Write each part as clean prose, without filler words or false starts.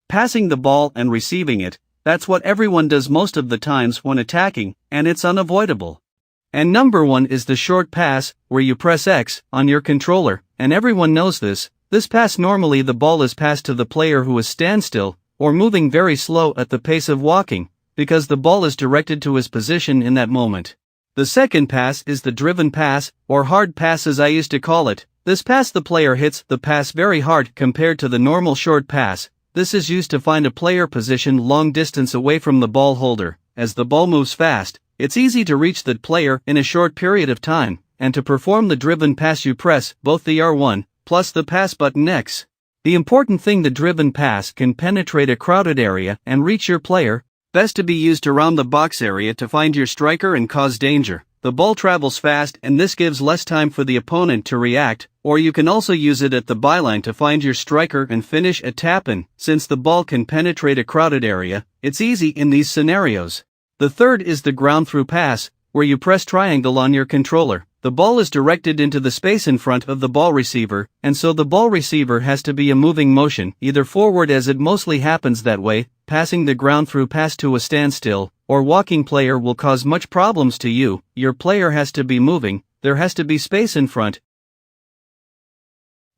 Passing the ball and receiving it, that's what everyone does most of the times when attacking, and it's unavoidable. And number one is the short pass, where you press X on your controller, and everyone knows this. This pass, normally the ball is passed to the player who is standstill, or moving very slow at the pace of walking, because the ball is directed to his position in that moment. The second pass is the driven pass, or hard pass as I used to call it. This pass, the player hits the pass very hard compared to the normal short pass. This is used to find a player positioned long distance away from the ball holder. As the ball moves fast, it's easy to reach that player in a short period of time, and to perform the driven pass you press both the R1 plus the pass button X. The important thing, the driven pass can penetrate a crowded area and reach your player, best to be used around the box area to find your striker and cause danger. The ball travels fast and this gives less time for the opponent to react, or you can also use it at the byline to find your striker and finish a tap-in. Since the ball can penetrate a crowded area, it's easy in these scenarios. The third is the ground-through pass, where you press triangle on your controller. The ball is directed into the space in front of the ball receiver, and so the ball receiver has to be a moving motion, either forward, as it mostly happens that way. Passing the ground-through pass to a standstill or walking player will cause much problems to you. Your player has to be moving, there has to be space in front.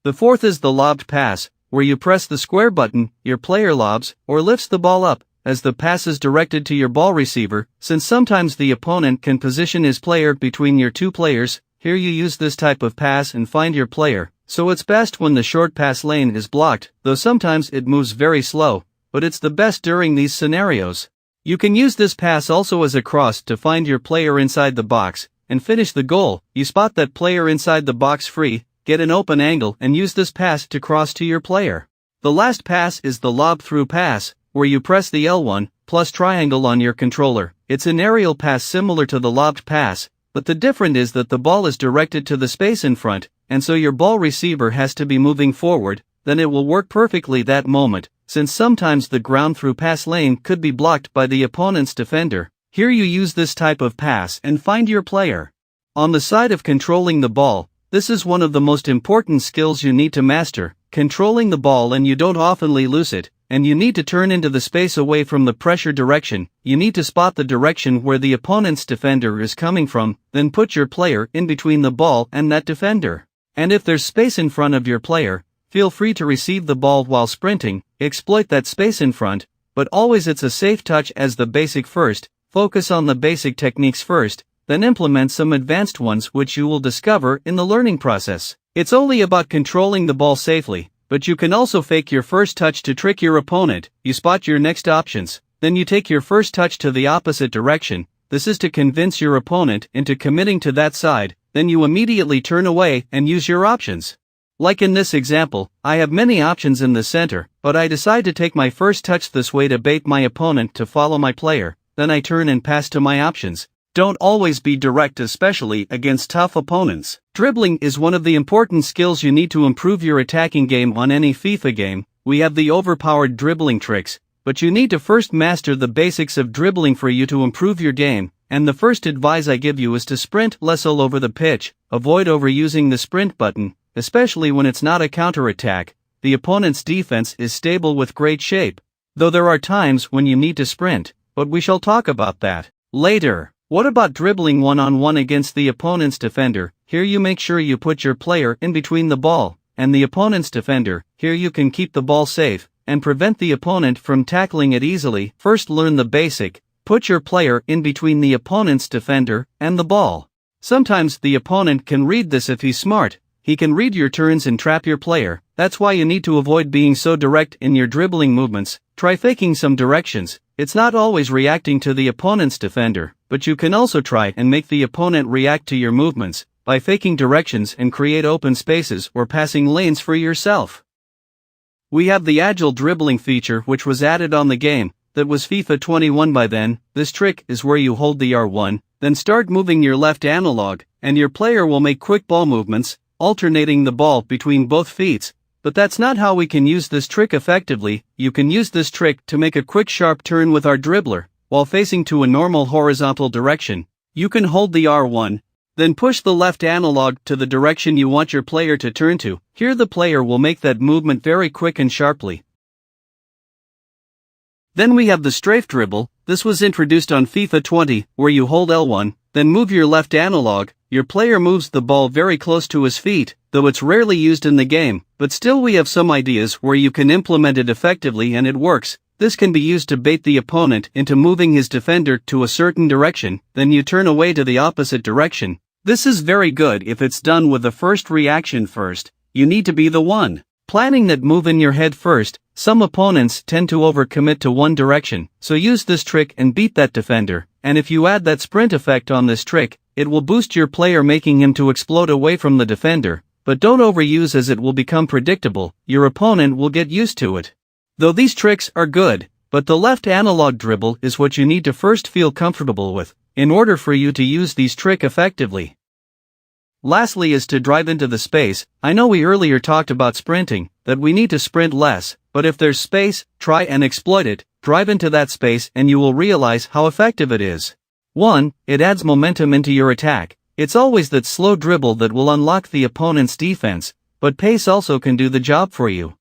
The fourth is the lobbed pass, where you press the square button, your player lobs or lifts the ball up, as the pass is directed to your ball receiver. Since sometimes the opponent can position his player between your two players, here you use this type of pass and find your player. So it's best when the short pass lane is blocked, though sometimes it moves very slow, but it's the best during these scenarios. You can use this pass also as a cross to find your player inside the box and finish the goal. You spot that player inside the box free, get an open angle and use this pass to cross to your player. The last pass is the lob-through pass, where you press the L1 plus triangle on your controller. It's an aerial pass similar to the lobbed pass, but the difference is that the ball is directed to the space in front, and so your ball receiver has to be moving forward. Then it will work perfectly that moment, since sometimes the ground-through pass lane could be blocked by the opponent's defender. Here you use this type of pass and find your player. On the side of controlling the ball, this is one of the most important skills you need to master, controlling the ball, and you don't oftenly lose it. And you need to turn into the space away from the pressure direction. You need to spot the direction where the opponent's defender is coming from, then put your player in between the ball and that defender. And if there's space in front of your player, feel free to receive the ball while sprinting, exploit that space in front, but always it's a safe touch as the basic first. Focus on the basic techniques first, then implement some advanced ones which you will discover in the learning process. It's only about controlling the ball safely. But you can also fake your first touch to trick your opponent. You spot your next options, then you take your first touch to the opposite direction. This is to convince your opponent into committing to that side, then you immediately turn away and use your options. Like in this example, I have many options in the center, but I decide to take my first touch this way to bait my opponent to follow my player, then I turn and pass to my options. Don't always be direct, especially against tough opponents. Dribbling is one of the important skills you need to improve your attacking game on any FIFA game. We have the overpowered dribbling tricks, but you need to first master the basics of dribbling for you to improve your game. And the first advice I give you is to sprint less all over the pitch. Avoid overusing the sprint button, especially when it's not a counter-attack. The opponent's defense is stable with great shape, though there are times when you need to sprint, but we shall talk about that later. What about dribbling one-on-one against the opponent's defender? Here you make sure you put your player in between the ball and the opponent's defender. Here you can keep the ball safe and prevent the opponent from tackling it easily. First, learn the basic. Put your player in between the opponent's defender and the ball. Sometimes the opponent can read this if he's smart. He can read your turns and trap your player. That's why you need to avoid being so direct in your dribbling movements. Try faking some directions. It's not always reacting to the opponent's defender, but you can also try and make the opponent react to your movements by faking directions and create open spaces or passing lanes for yourself. We have the Agile dribbling feature, which was added on the game. That was FIFA 21 by then. This trick is where you hold the R1, then start moving your left analog, and your player will make quick ball movements, alternating the ball between both feet. But that's not how we can use this trick effectively. You can use this trick to make a quick sharp turn with our dribbler, while facing to a normal horizontal direction. You can hold the R1, then push the left analog to the direction you want your player to turn to. Here the player will make that movement very quick and sharply. Then we have the strafe dribble. This was introduced on FIFA 20, where you hold L1, then move your left analog. Your player moves the ball very close to his feet, though it's rarely used in the game, but still we have some ideas where you can implement it effectively and it works. This can be used to bait the opponent into moving his defender to a certain direction, then you turn away to the opposite direction. This is very good if it's done with the first reaction first. You need to be the one planning that move in your head first. Some opponents tend to overcommit to one direction, so use this trick and beat that defender, and if you add that sprint effect on this trick, it will boost your player, making him to explode away from the defender, but don't overuse as it will become predictable. Your opponent will get used to it. Though these tricks are good, but the left analog dribble is what you need to first feel comfortable with, in order for you to use these tricks effectively. Lastly is to drive into the space. I know we earlier talked about sprinting, that we need to sprint less, but if there's space, try and exploit it, drive into that space and you will realize how effective it is. 1. It adds momentum into your attack. It's always that slow dribble that will unlock the opponent's defense, but pace also can do the job for you.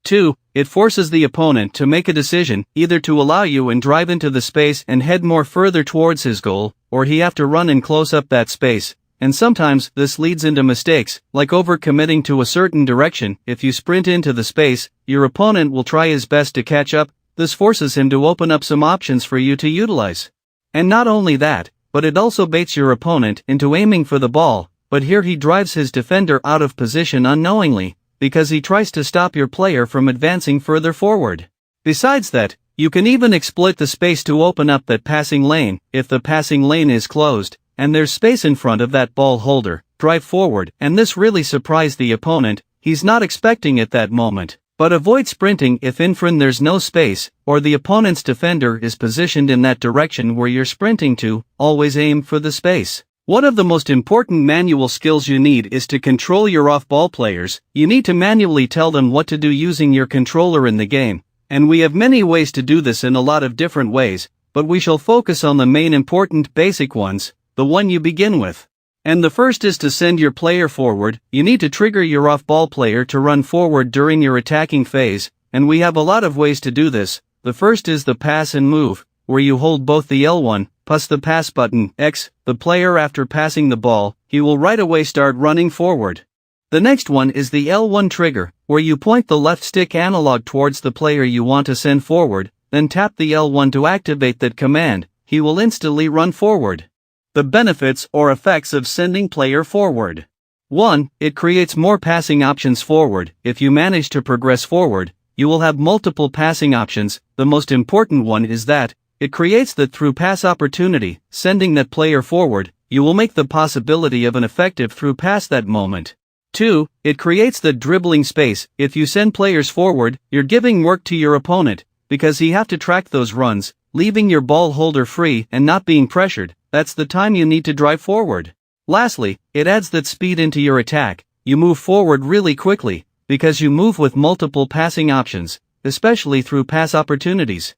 2. It forces the opponent to make a decision, either to allow you and drive into the space and head more further towards his goal, or he have to run and close up that space. And sometimes this leads into mistakes, like overcommitting to a certain direction. If you sprint into the space, your opponent will try his best to catch up. This forces him to open up some options for you to utilize. And not only that, but it also baits your opponent into aiming for the ball, but here he drives his defender out of position unknowingly, because he tries to stop your player from advancing further forward. Besides that, you can even exploit the space to open up that passing lane. If the passing lane is closed, and there's space in front of that ball holder, drive forward, and this really surprised the opponent. He's not expecting it that moment. But avoid sprinting if in front there's no space, or the opponent's defender is positioned in that direction where you're sprinting to. Always aim for the space. One of the most important manual skills you need is to control your off-ball players. You need to manually tell them what to do using your controller in the game, and we have many ways to do this in a lot of different ways, but we shall focus on the main important basic ones. The one you begin with. And the first is to send your player forward. You need to trigger your off-ball player to run forward during your attacking phase, and we have a lot of ways to do this. The first is the pass and move, where you hold both the L1 plus the pass button X. The player, after passing the ball, he will right away start running forward. The next one is the L1 trigger, where you point the left stick analog towards the player you want to send forward, then tap the L1 to activate that command. He will instantly run forward. The benefits or effects of sending player forward. 1. It creates more passing options forward. If you manage to progress forward, you will have multiple passing options. The most important one is that it creates the through pass opportunity. Sending that player forward, you will make the possibility of an effective through pass that moment. 2. It creates the dribbling space. If you send players forward, you're giving work to your opponent, because he have to track those runs, leaving your ball holder free and not being pressured. That's the time you need to drive forward. Lastly, it adds that speed into your attack. You move forward really quickly, because you move with multiple passing options, especially through pass opportunities.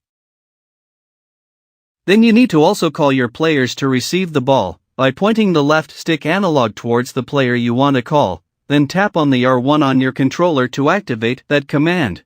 Then you need to also call your players to receive the ball, by pointing the left stick analog towards the player you want to call, then tap on the R1 on your controller to activate that command.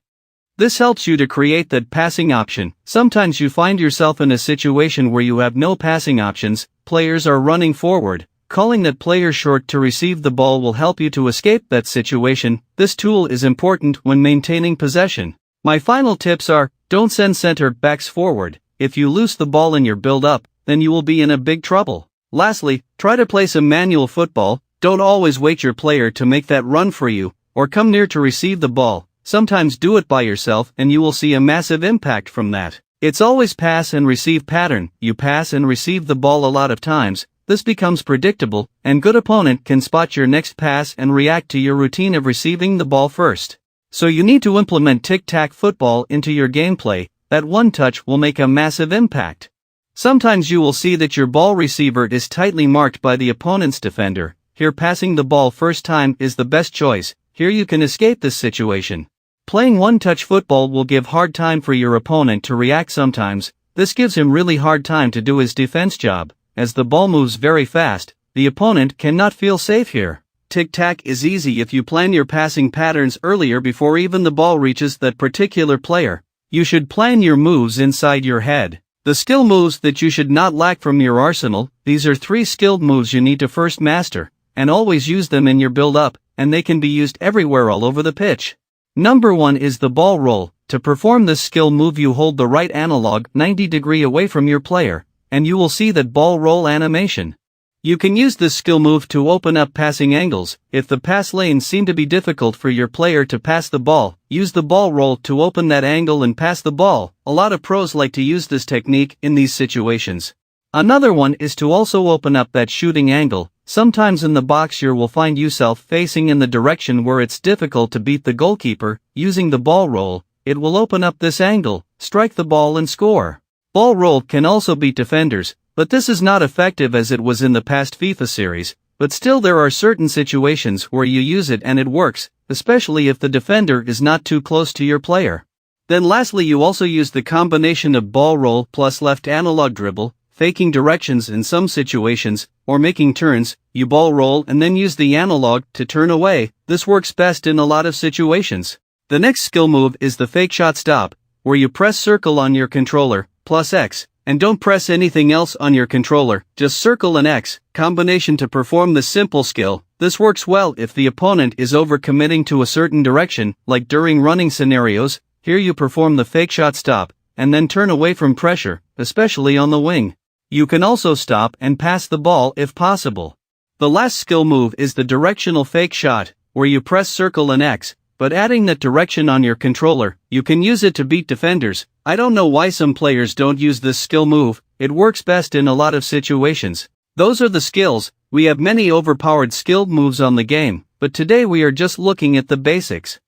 This helps you to create that passing option. Sometimes you find yourself in a situation where you have no passing options, players are running forward. Calling that player short to receive the ball will help you to escape that situation. This tool is important when maintaining possession. My final tips are, don't send center backs forward. If you lose the ball in your build-up, then you will be in a big trouble. Lastly, try to play some manual football. Don't always wait your player to make that run for you, or come near to receive the ball. Sometimes do it by yourself and you will see a massive impact from that. It's always pass and receive pattern. You pass and receive the ball a lot of times. This becomes predictable, and good opponent can spot your next pass and react to your routine of receiving the ball first. So you need to implement tic-tac football into your gameplay. That one touch will make a massive impact. Sometimes you will see that your ball receiver is tightly marked by the opponent's defender. Here passing the ball first time is the best choice. Here you can escape this situation. Playing one-touch football will give hard time for your opponent to react sometimes. This gives him really hard time to do his defense job. As the ball moves very fast, the opponent cannot feel safe here. Tic-tac is easy if you plan your passing patterns earlier before even the ball reaches that particular player. You should plan your moves inside your head. The skill moves that you should not lack from your arsenal, these are 3 skilled moves you need to first master, and always use them in your build-up, and they can be used everywhere all over the pitch. Number 1 is the ball roll. To perform this skill move you hold the right analog 90° away from your player, and you will see that ball roll animation. You can use this skill move to open up passing angles. If the pass lanes seem to be difficult for your player to pass the ball, use the ball roll to open that angle and pass the ball. A lot of pros like to use this technique in these situations. Another one is to also open up that shooting angle. Sometimes in the box you will find yourself facing in the direction where it's difficult to beat the goalkeeper. Using the ball roll, it will open up this angle, strike the ball and score. Ball roll can also beat defenders, but this is not effective as it was in the past FIFA series, but still there are certain situations where you use it and it works, especially if the defender is not too close to your player. Then lastly you also use the combination of ball roll plus left analog dribble, faking directions in some situations, or making turns. You ball roll and then use the analog to turn away. This works best in a lot of situations. The next skill move is the fake shot stop, where you press circle on your controller, plus X, and don't press anything else on your controller, just circle and X, combination to perform this simple skill. This works well if the opponent is overcommitting to a certain direction, like during running scenarios. Here you perform the fake shot stop, and then turn away from pressure, especially on the wing. You can also stop and pass the ball if possible. The last skill move is the directional fake shot, where you press circle and X, but adding that direction on your controller. You can use it to beat defenders. I don't know why some players don't use this skill move. It works best in a lot of situations. Those are the skills. We have many overpowered skilled moves on the game, but today we are just looking at the basics.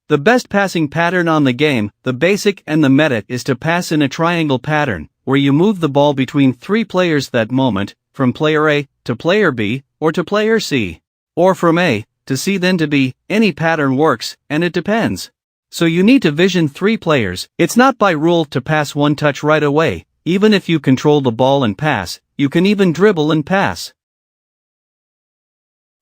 The best passing pattern on the game, the basic and the meta, is to pass in a triangle pattern, where you move the ball between 3 players that moment, from player A to player B, or to player C, or from A to C then to B. Any pattern works, and it depends. So you need to vision 3 players. It's not by rule to pass one touch right away. Even if you control the ball and pass, you can even dribble and pass.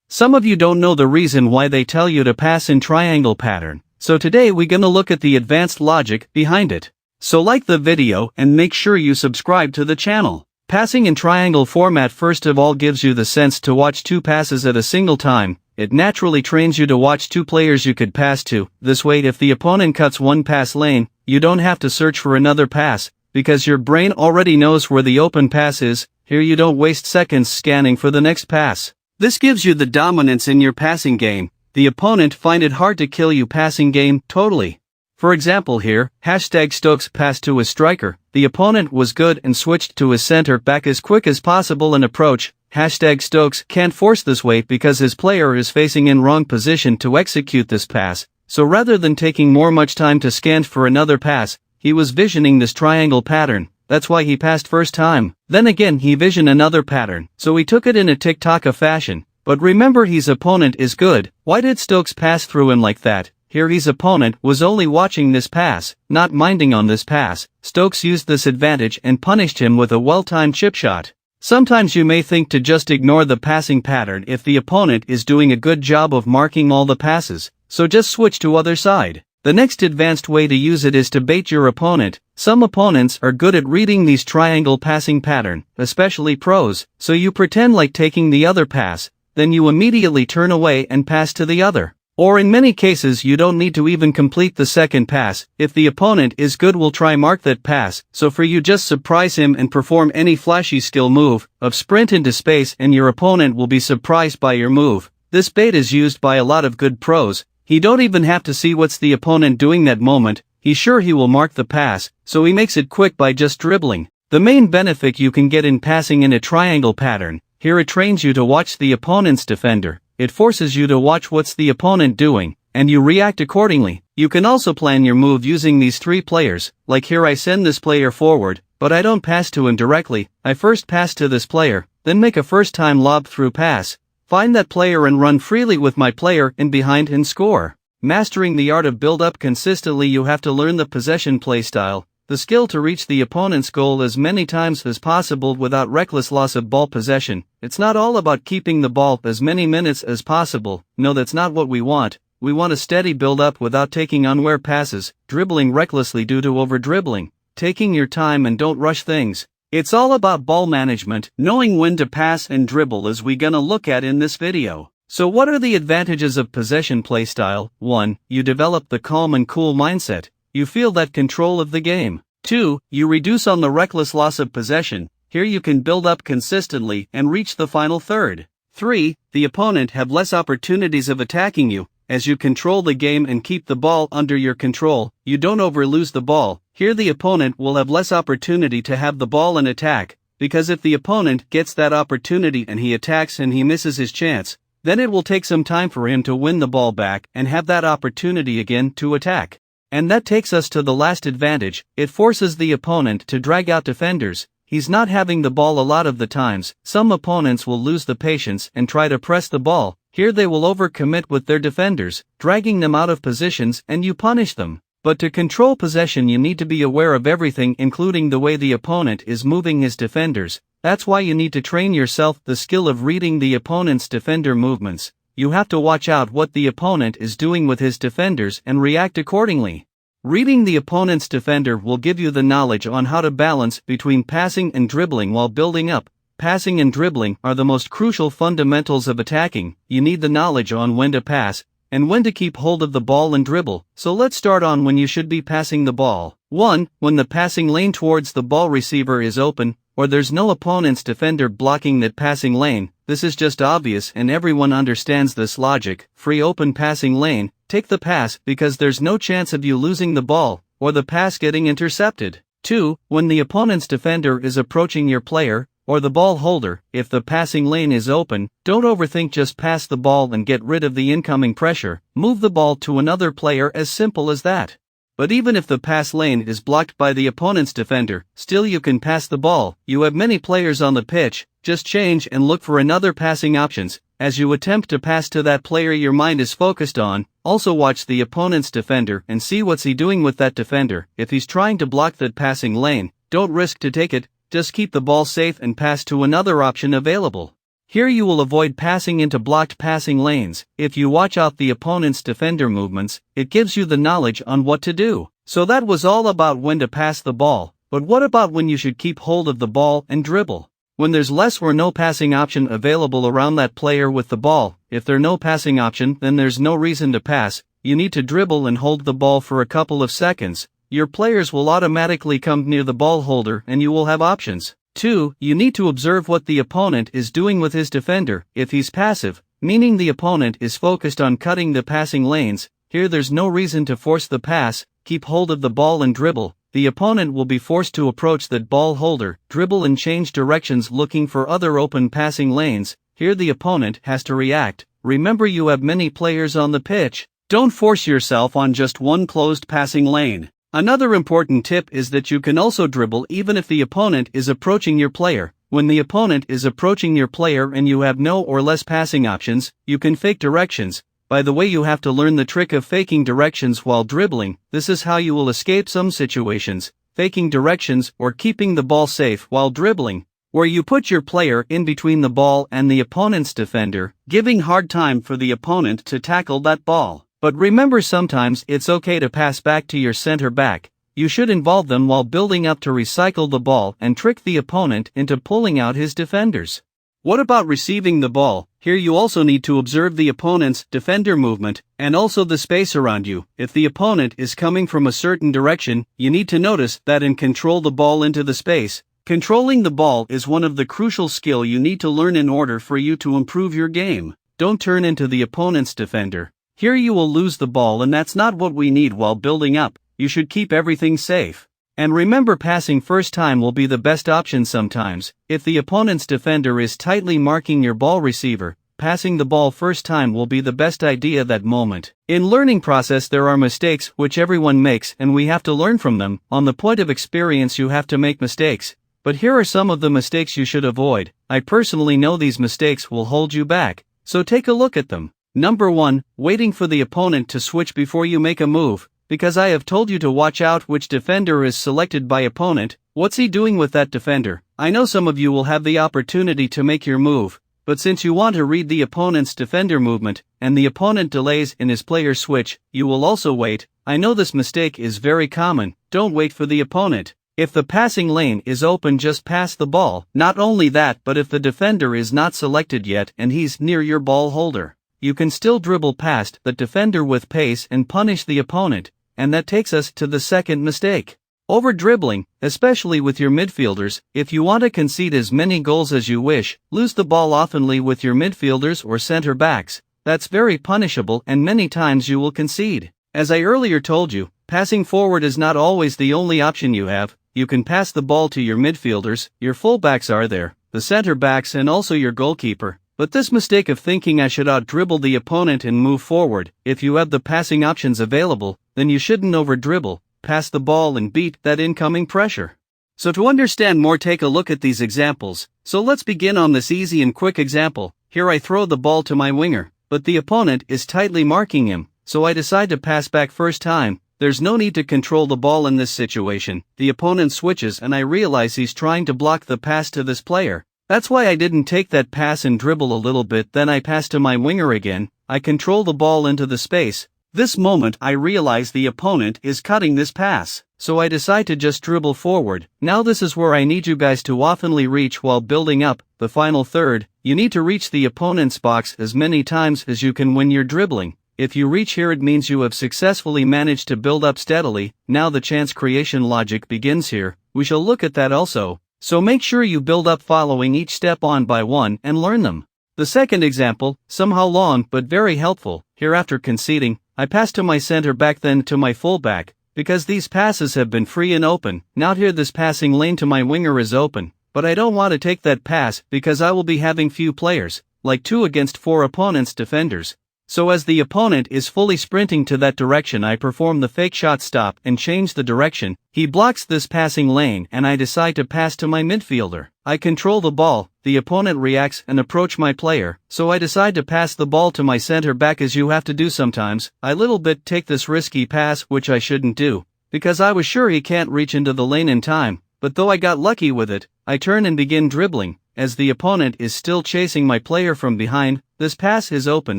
Some of you don't know the reason why they tell you to pass in triangle pattern, so today we're gonna look at the advanced logic behind it. So like the video and make sure you subscribe to the channel. Passing in triangle format first of all gives you the sense to watch 2 passes at a single time. It naturally trains you to watch 2 players you could pass to. This way if the opponent cuts one pass lane, you don't have to search for another pass, because your brain already knows where the open pass is. Here you don't waste seconds scanning for the next pass. This gives you the dominance in your passing game. The opponent find it hard to kill you passing game totally. For example here, #Stokes passed to his striker. The opponent was good and switched to his center back as quick as possible and approach. #Stokes can't force this way because his player is facing in wrong position to execute this pass. So rather than taking much time to scan for another pass, he was visioning this triangle pattern. That's why he passed first time. Then again he visioned another pattern, so he took it in a tic-tac fashion. But remember his opponent is good. Why did Stokes pass through him like that? Here his opponent was only watching this pass, not minding on this pass. Stokes used this advantage and punished him with a well-timed chip shot. Sometimes you may think to just ignore the passing pattern if the opponent is doing a good job of marking all the passes, so just switch to other side. The next advanced way to use it is to bait your opponent. Some opponents are good at reading these triangle passing pattern, especially pros, so you pretend like taking the other pass, then you immediately turn away and pass to the other. Or in many cases you don't need to even complete the second pass. If the opponent is good will try mark that pass, so for you just surprise him and perform any flashy skill move of sprint into space and your opponent will be surprised by your move. This bait is used by a lot of good pros. He don't even have to see what's the opponent doing that moment. He's sure he will mark the pass, so he makes it quick by just dribbling. The main benefit you can get in passing in a triangle pattern, here it trains you to watch the opponent's defender. It forces you to watch what's the opponent doing, and you react accordingly. You can also plan your move using these 3 players, like here I send this player forward, but I don't pass to him directly. I first pass to this player, then make a first-time lob-through pass, find that player and run freely with my player in behind and score. Mastering the art of build-up consistently, you have to learn the possession play style. the skill to reach the opponent's goal as many times as possible without reckless loss of ball possession. It's not all about keeping the ball as many minutes as possible. No, that's not what we want. We want a steady build-up without taking unaware passes, dribbling recklessly due to over-dribbling, taking your time and don't rush things. It's all about ball management, knowing when to pass and dribble, as we're gonna look at in this video. So what are the advantages of possession playstyle? 1. You develop the calm and cool mindset. You feel that control of the game. 2. You reduce on the reckless loss of possession. Here you can build up consistently and reach the final third. 3. The opponent have less opportunities of attacking you. As you control the game and keep the ball under your control, you don't overlose the ball. Here the opponent will have less opportunity to have the ball and attack, because if the opponent gets that opportunity and he attacks and he misses his chance, then it will take some time for him to win the ball back and have that opportunity again to attack. And that takes us to the last advantage. It forces the opponent to drag out defenders. He's not having the ball a lot of the times. Some opponents will lose the patience and try to press the ball. Here they will overcommit with their defenders, dragging them out of positions, and you punish them. But to control possession you need to be aware of everything, including the way the opponent is moving his defenders. That's why you need to train yourself the skill of reading the opponent's defender movements. You have to watch out what the opponent is doing with his defenders and react accordingly. Reading the opponent's defender will give you the knowledge on how to balance between passing and dribbling while building up. Passing and dribbling are the most crucial fundamentals of attacking. You need the knowledge on when to pass and when to keep hold of the ball and dribble. So let's start on when you should be passing the ball. 1. When the passing lane towards the ball receiver is open, or there's no opponent's defender blocking that passing lane. This is just obvious and everyone understands this logic. Free open passing lane, take the pass because there's no chance of you losing the ball, or the pass getting intercepted. 2. When the opponent's defender is approaching your player, or the ball holder, if the passing lane is open, don't overthink, just pass the ball and get rid of the incoming pressure. Move the ball to another player, as simple as that. But even if the pass lane is blocked by the opponent's defender, still you can pass the ball. You have many players on the pitch, just change and look for another passing options. As you attempt to pass to that player your mind is focused on, also watch the opponent's defender and see what's he doing with that defender. If he's trying to block that passing lane, don't risk to take it. Just keep the ball safe and pass to another option available. Here you will avoid passing into blocked passing lanes. If you watch out the opponent's defender movements, it gives you the knowledge on what to do. So that was all about when to pass the ball, but what about when you should keep hold of the ball and dribble? When there's less or no passing option available around that player with the ball. If there's no passing option, then there's no reason to pass. You need to dribble and hold the ball for a couple of seconds. Your players will automatically come near the ball holder and you will have options. 2. You need to observe what the opponent is doing with his defender. If he's passive, meaning the opponent is focused on cutting the passing lanes, here there's no reason to force the pass. Keep hold of the ball and dribble. The opponent will be forced to approach that ball holder, dribble and change directions looking for other open passing lanes. Here the opponent has to react. Remember, you have many players on the pitch. Don't force yourself on just one closed passing lane. Another important tip is that you can also dribble even if the opponent is approaching your player. When the opponent is approaching your player and you have no or less passing options, you can fake directions. By the way, you have to learn the trick of faking directions while dribbling. This is how you will escape some situations, faking directions or keeping the ball safe while dribbling, where you put your player in between the ball and the opponent's defender, giving hard time for the opponent to tackle that ball. But remember, sometimes it's okay to pass back to your center back. You should involve them while building up to recycle the ball and trick the opponent into pulling out his defenders. What about receiving the ball? Here you also need to observe the opponent's defender movement and also the space around you. If the opponent is coming from a certain direction, you need to notice that and control the ball into the space. Controlling the ball is one of the crucial skills you need to learn in order for you to improve your game. Don't turn into the opponent's defender. Here you will lose the ball, and that's not what we need while building up. You should keep everything safe. And remember, passing first time will be the best option sometimes. If the opponent's defender is tightly marking your ball receiver, passing the ball first time will be the best idea that moment. In learning process there are mistakes which everyone makes and we have to learn from them. On the point of experience you have to make mistakes. But here are some of the mistakes you should avoid. I personally know these mistakes will hold you back, so take a look at them. Number 1. Waiting for the opponent to switch before you make a move. because I have told you to watch out which defender is selected by opponent. What's he doing with that defender? I know some of you will have the opportunity to make your move, but since you want to read the opponent's defender movement, and the opponent delays in his player switch, you will also wait. I know this mistake is very common. Don't wait for the opponent. If the passing lane is open, just pass the ball. Not only that, but if the defender is not selected yet and he's near your ball holder, you can still dribble past the defender with pace and punish the opponent. And that takes us to the second mistake. Over dribbling, especially with your midfielders. If you want to concede as many goals as you wish, lose the ball oftenly with your midfielders or center backs. That's very punishable, and many times you will concede. As I earlier told you, passing forward is not always the only option you have. You can pass the ball to your midfielders, your fullbacks are there, the center backs, and also your goalkeeper. But this mistake of thinking I should out-dribble the opponent and move forward, if you have the passing options available, then you shouldn't over-dribble, pass the ball and beat that incoming pressure. So to understand more, take a look at these examples. So let's begin on this easy and quick example. Here I throw the ball to my winger, but the opponent is tightly marking him, so I decide to pass back first time. There's no need to control the ball in this situation. The opponent switches and I realize he's trying to block the pass to this player. That's why I didn't take that pass and dribble a little bit, then I pass to my winger again. I control the ball into the space. This moment I realize the opponent is cutting this pass, so I decide to just dribble forward. Now this is where I need you guys to oftenly reach while building up. The final third, you need to reach the opponent's box as many times as you can when you're dribbling. If you reach here, it means you have successfully managed to build up steadily. Now the chance creation logic begins here. We shall look at that also. So make sure you build up following each step one by one and learn them. The second example, somehow long but very helpful. Here after conceding, I pass to my center back, then to my fullback, because these passes have been free and open. Now here this passing lane to my winger is open, but I don't want to take that pass because I will be having few players, like 2 against 4 opponent's defenders. So as the opponent is fully sprinting to that direction, I perform the fake shot stop and change the direction. He blocks this passing lane and I decide to pass to my midfielder. I control the ball, the opponent reacts and approach my player, so I decide to pass the ball to my center back, as you have to do sometimes. I little bit take this risky pass, which I shouldn't do, because I was sure he can't reach into the lane in time, but though I got lucky with it, I turn and begin dribbling. As the opponent is still chasing my player from behind, this pass is open,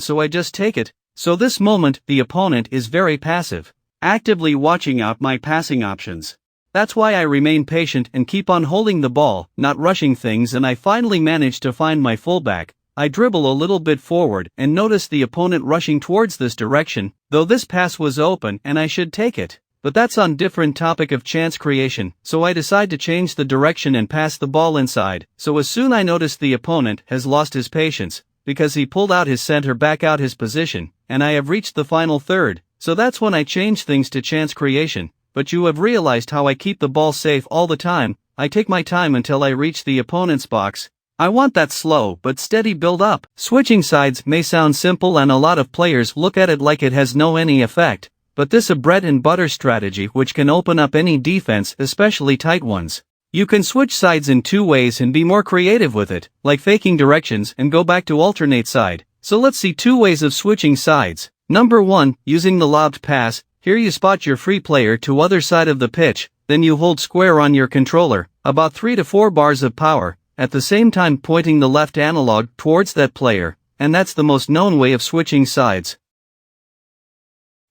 so I just take it. So this moment, the opponent is very passive, actively watching out my passing options. That's why I remain patient and keep on holding the ball, not rushing things, and I finally manage to find my fullback. I dribble a little bit forward and notice the opponent rushing towards this direction, though this pass was open and I should take it. But that's on different topic of chance creation, so I decide to change the direction and pass the ball inside. So as soon I notice the opponent has lost his patience, because he pulled out his center back out his position, and I have reached the final third, so that's when I change things to chance creation. But you have realized how I keep the ball safe all the time. I take my time until I reach the opponent's box. I want that slow but steady build up. Switching sides may sound simple and a lot of players look at it like it has no any effect. But this is a bread and butter strategy which can open up any defense, especially tight ones. You can switch sides in 2 ways and be more creative with it, like faking directions and go back to alternate side. So let's see 2 ways of switching sides. Number 1, using the lobbed pass. Here you spot your free player to other side of the pitch, then you hold square on your controller, about 3 to 4 bars of power, at the same time pointing the left analog towards that player, and that's the most known way of switching sides.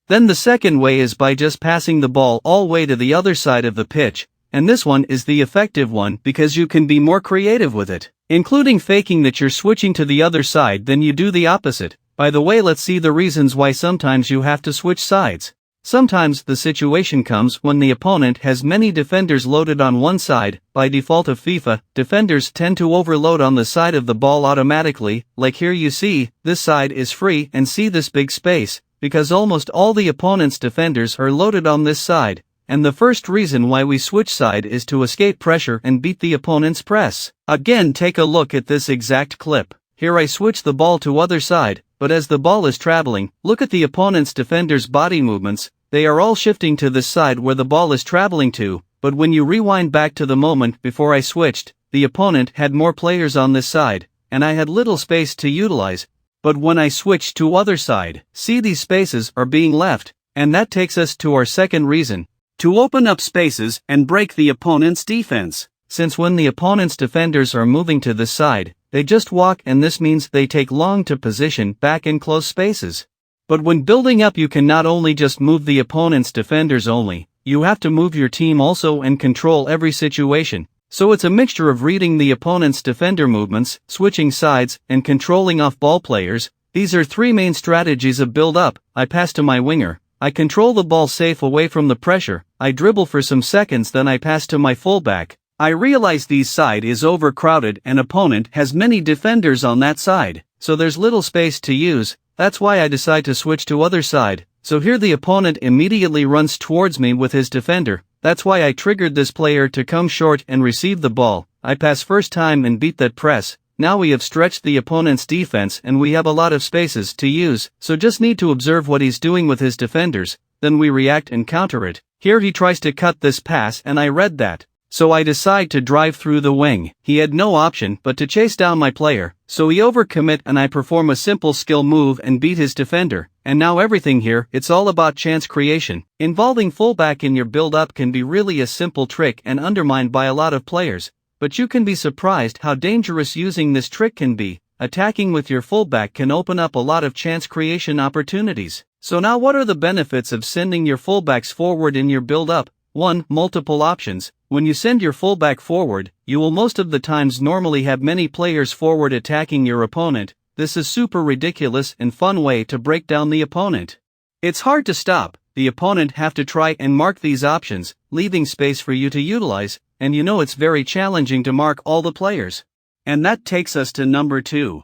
Then the second way is by just passing the ball all way to the other side of the pitch, and this one is the effective one because you can be more creative with it, including faking that you're switching to the other side, then you do the opposite. By the way, let's see the reasons why sometimes you have to switch sides. Sometimes the situation comes when the opponent has many defenders loaded on one side. By default of FIFA, defenders tend to overload on the side of the ball automatically, like here you see, this side is free and see this big space, because almost all the opponent's defenders are loaded on this side, and the first reason why we switch side is to escape pressure and beat the opponent's press. Again, take a look at this exact clip. Here I switch the ball to other side, but as the ball is traveling, look at the opponent's defenders' body movements. They are all shifting to this side where the ball is traveling to, but when you rewind back to the moment before I switched, the opponent had more players on this side, and I had little space to utilize. But when I switch to other side, see these spaces are being left, And that takes us to our second reason: to open up spaces and break the opponent's defense. Since when the opponent's defenders are moving to this side, they just walk, and this means they take long to position back in close spaces. But when building up, you can not only just move the opponent's defenders only, you have to move your team also and control every situation. So it's a mixture of reading the opponent's defender movements, switching sides, and controlling off-ball players. These are three main strategies of build-up. I pass to my winger, I control the ball safe away from the pressure, I dribble for some seconds, then I pass to my fullback. I realize this side is overcrowded and opponent has many defenders on that side, so there's little space to use. That's why I decide to switch to other side. So here the opponent immediately runs towards me with his defender. That's why I triggered this player to come short and receive the ball. I pass first time and beat that press. Now we have stretched the opponent's defense and we have a lot of spaces to use, so just need to observe what he's doing with his defenders, then we react and counter it. Here he tries to cut this pass and I read that. So I decide to drive through the wing. He had no option but to chase down my player, so he overcommit and I perform a simple skill move and beat his defender. And now everything here, it's all about chance creation. Involving fullback in your build-up can be really a simple trick and undermined by a lot of players, but you can be surprised how dangerous using this trick can be. Attacking with your fullback can open up a lot of chance creation opportunities. So now what are the benefits of sending your fullbacks forward in your build-up? 1. Multiple options. When you send your fullback forward, you will most of the times normally have many players forward attacking your opponent. This is super ridiculous and fun way to break down the opponent. It's hard to stop. The opponent have to try and mark these options, leaving space for you to utilize, and you know it's very challenging to mark all the players. And that takes us to number 2.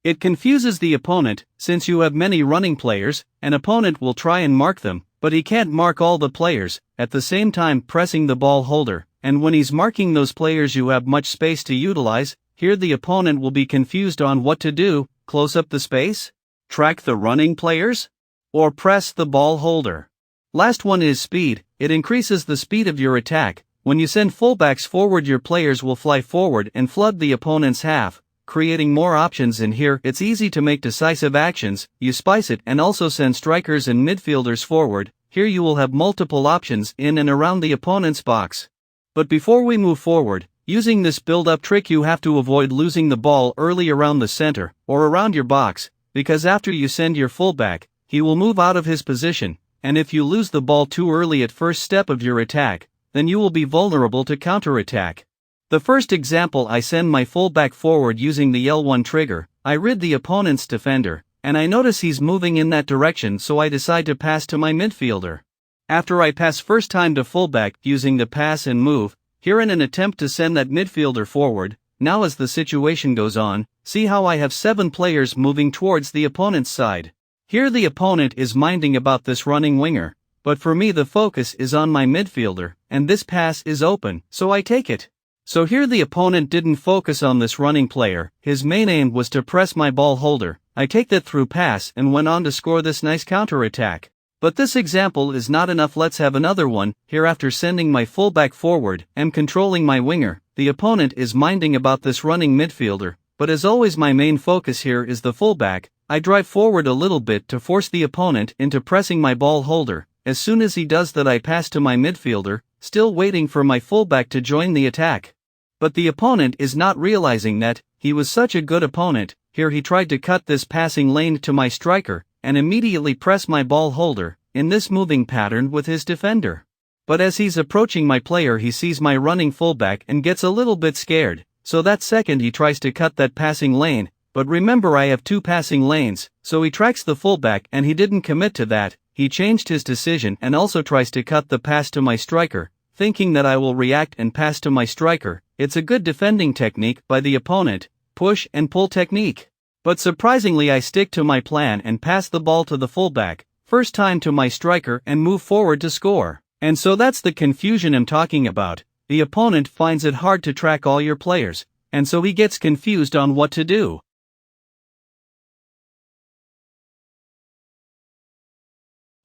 It confuses the opponent. Since you have many running players, an opponent will try and mark them, but he can't mark all the players, at the same time pressing the ball holder, and when he's marking those players you have much space to utilize. Here the opponent will be confused on what to do: close up the space, track the running players, or press the ball holder. Last one is speed. It increases the speed of your attack. When you send fullbacks forward, your players will fly forward and flood the opponent's half, creating more options. In here it's easy to make decisive actions. You spice it and also send strikers and midfielders forward. Here you will have multiple options in and around the opponent's box. But before we move forward, using this build-up trick you have to avoid losing the ball early around the center or around your box, because after you send your fullback, he will move out of his position, and if you lose the ball too early at first step of your attack, then you will be vulnerable to counterattack. The first example, I send my fullback forward using the L1 trigger. I read the opponent's defender, and I notice he's moving in that direction, so I decide to pass to my midfielder. After I pass first time to fullback using the pass and move, here in an attempt to send that midfielder forward, now as the situation goes on, see how I have 7 players moving towards the opponent's side. Here the opponent is minding about this running winger, but for me the focus is on my midfielder, and this pass is open, so I take it. So here the opponent didn't focus on this running player, his main aim was to press my ball holder. I take that through pass and went on to score this nice counterattack. But this example is not enough, let's have another one. Here after sending my fullback forward and controlling my winger, the opponent is minding about this running midfielder, but as always my main focus here is the fullback. I drive forward a little bit to force the opponent into pressing my ball holder. As soon as he does that I pass to my midfielder, still waiting for my fullback to join the attack. But the opponent is not realizing that he was such a good opponent. Here he tried to cut this passing lane to my striker, and immediately press my ball holder, in this moving pattern with his defender. But as he's approaching my player he sees my running fullback and gets a little bit scared, so that second he tries to cut that passing lane, but remember I have 2 passing lanes, so he tracks the fullback and he didn't commit to that. He changed his decision and also tries to cut the pass to my striker, thinking that I will react and pass to my striker. It's a good defending technique by the opponent, push and pull technique. But surprisingly I stick to my plan and pass the ball to the fullback, first time to my striker, and move forward to score. And so that's the confusion I'm talking about. The opponent finds it hard to track all your players, and so he gets confused on what to do.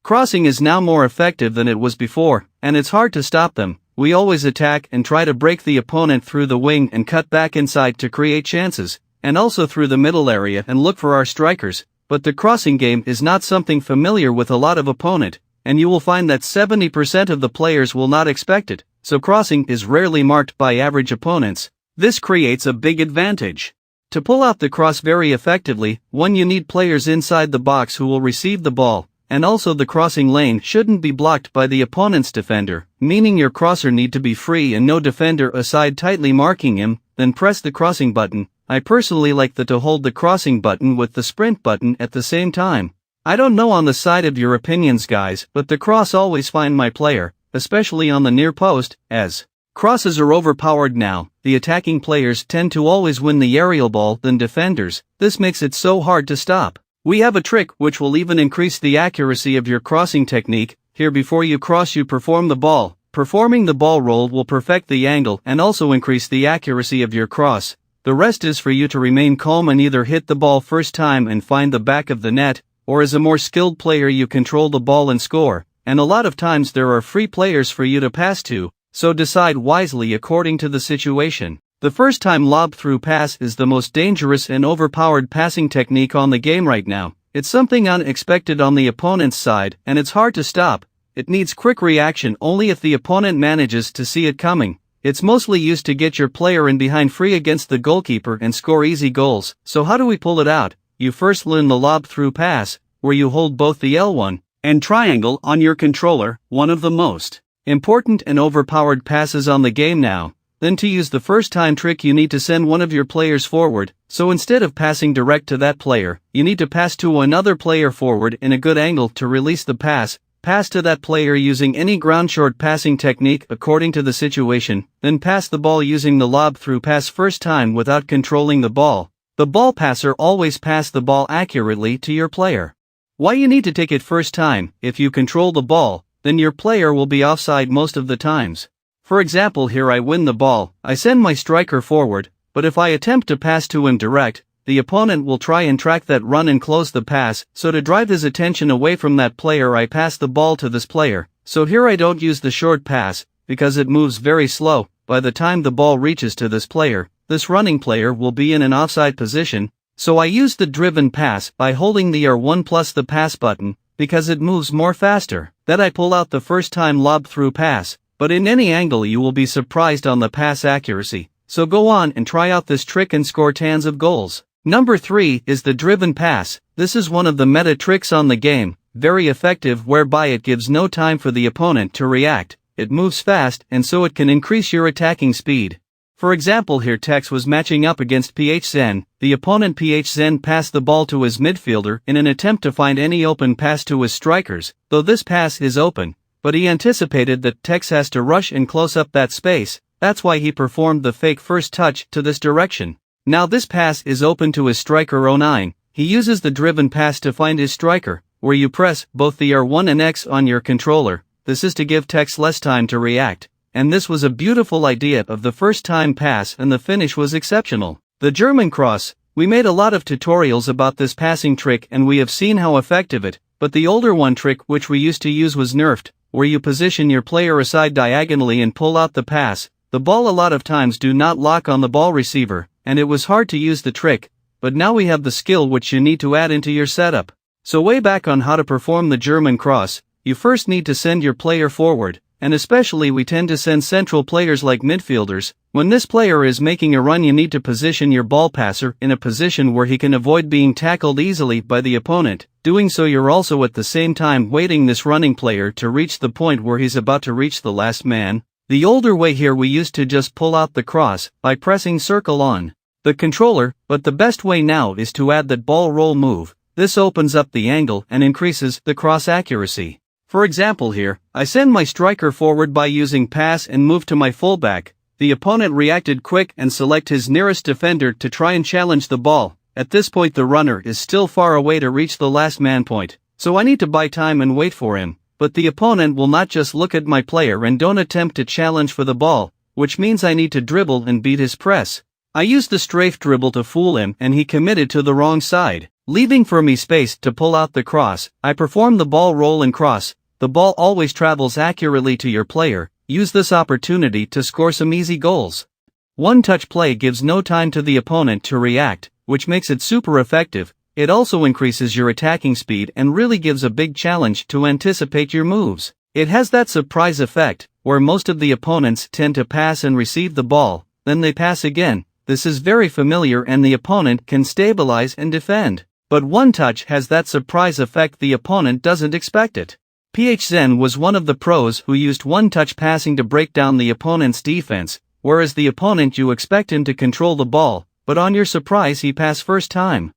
Crossing is now more effective than it was before, and it's hard to stop them. We always attack and try to break the opponent through the wing and cut back inside to create chances, and also through the middle area and look for our strikers. But the crossing game is not something familiar with a lot of opponent. and you will find that 70% of the players will not expect it, so crossing is rarely marked by average opponents. This creates a big advantage. To pull out the cross very effectively, you need players inside the box who will receive the ball, and also the crossing lane shouldn't be blocked by the opponent's defender, meaning your crosser need to be free and no defender aside tightly marking him. Then press the crossing button. I personally like to hold the crossing button with the sprint button at the same time. I don't know on the side of your opinions guys, but the cross always find my player, especially on the near post, as crosses are overpowered now. The attacking players tend to always win the aerial ball than defenders. This makes it so hard to stop. We have a trick which will even increase the accuracy of your crossing technique. Here before you cross you perform the ball. Performing the ball roll will perfect the angle and also increase the accuracy of your cross. The rest is for you to remain calm and either hit the ball first time and find the back of the net, or as a more skilled player you control the ball and score, and a lot of times there are free players for you to pass to, so decide wisely according to the situation. The first time lob through pass is the most dangerous and overpowered passing technique on the game right now. It's something unexpected on the opponent's side and it's hard to stop. It needs quick reaction only if the opponent manages to see it coming. It's mostly used to get your player in behind free against the goalkeeper and score easy goals. So how do we pull it out? You first learn the lob through pass, where you hold both the L1 and triangle on your controller, one of the most important and overpowered passes on the game now. Then to use the first time trick you need to send one of your players forward, so instead of passing direct to that player, you need to pass to another player forward in a good angle to release the pass. Pass to that player using any ground short passing technique according to the situation, then pass the ball using the lob through pass first time without controlling the ball. The ball passer always pass the ball accurately to your player. Why you need to take it first time? If you control the ball, then your player will be offside most of the times. For example, here I win the ball, I send my striker forward, but if I attempt to pass to him direct, the opponent will try and track that run and close the pass, so to drive his attention away from that player I pass the ball to this player. So here I don't use the short pass, because it moves very slow. By the time the ball reaches to this player, this running player will be in an offside position, so I use the driven pass by holding the R1 plus the pass button, because it moves more faster. Then I pull out the first time lob through pass, but in any angle you will be surprised on the pass accuracy. So go on and try out this trick and score tons of goals. Number 3 is the driven pass. This is one of the meta tricks on the game, very effective whereby it gives no time for the opponent to react. It moves fast and so it can increase your attacking speed. For example, here Tex was matching up against PHZen. The opponent PHZen passed the ball to his midfielder in an attempt to find any open pass to his strikers, though this pass is open, but he anticipated that Tex has to rush and close up that space. That's why he performed the fake first touch to this direction. Now this pass is open to his striker 09. He uses the driven pass to find his striker, where you press both the R1 and X on your controller. This is to give Tex less time to react. And this was a beautiful idea of the first time pass and the finish was exceptional. The German cross. We made a lot of tutorials about this passing trick and we have seen how effective it, but the older one trick which we used to use was nerfed, where you position your player aside diagonally and pull out the pass. The ball a lot of times do not lock on the ball receiver, and it was hard to use the trick, but now we have the skill which you need to add into your setup. So way back on how to perform the German cross, you first need to send your player forward, and especially we tend to send central players like midfielders. When this player is making a run you need to position your ball passer in a position where he can avoid being tackled easily by the opponent. Doing so you're also at the same time waiting this running player to reach the point where he's about to reach the last man. The older way here we used to just pull out the cross by pressing circle on the controller, but the best way now is to add that ball roll move. This opens up the angle and increases the cross accuracy. For example, here, I send my striker forward by using pass and move to my fullback. The opponent reacted quick and select his nearest defender to try and challenge the ball. At this point the runner is still far away to reach the last man point, so I need to buy time and wait for him. But the opponent will not just look at my player and don't attempt to challenge for the ball, which means I need to dribble and beat his press. I used the strafe dribble to fool him and he committed to the wrong side, leaving for me space to pull out the cross. I perform the ball roll and cross. The ball always travels accurately to your player. Use this opportunity to score some easy goals. One touch play gives no time to the opponent to react, which makes it super effective. It also increases your attacking speed and really gives a big challenge to anticipate your moves. It has that surprise effect, where most of the opponents tend to pass and receive the ball, then they pass again. This is very familiar and the opponent can stabilize and defend. But one touch has that surprise effect, the opponent doesn't expect it. PHZen was one of the pros who used one-touch passing to break down the opponent's defense, whereas the opponent you expect him to control the ball, but on your surprise he pass first time.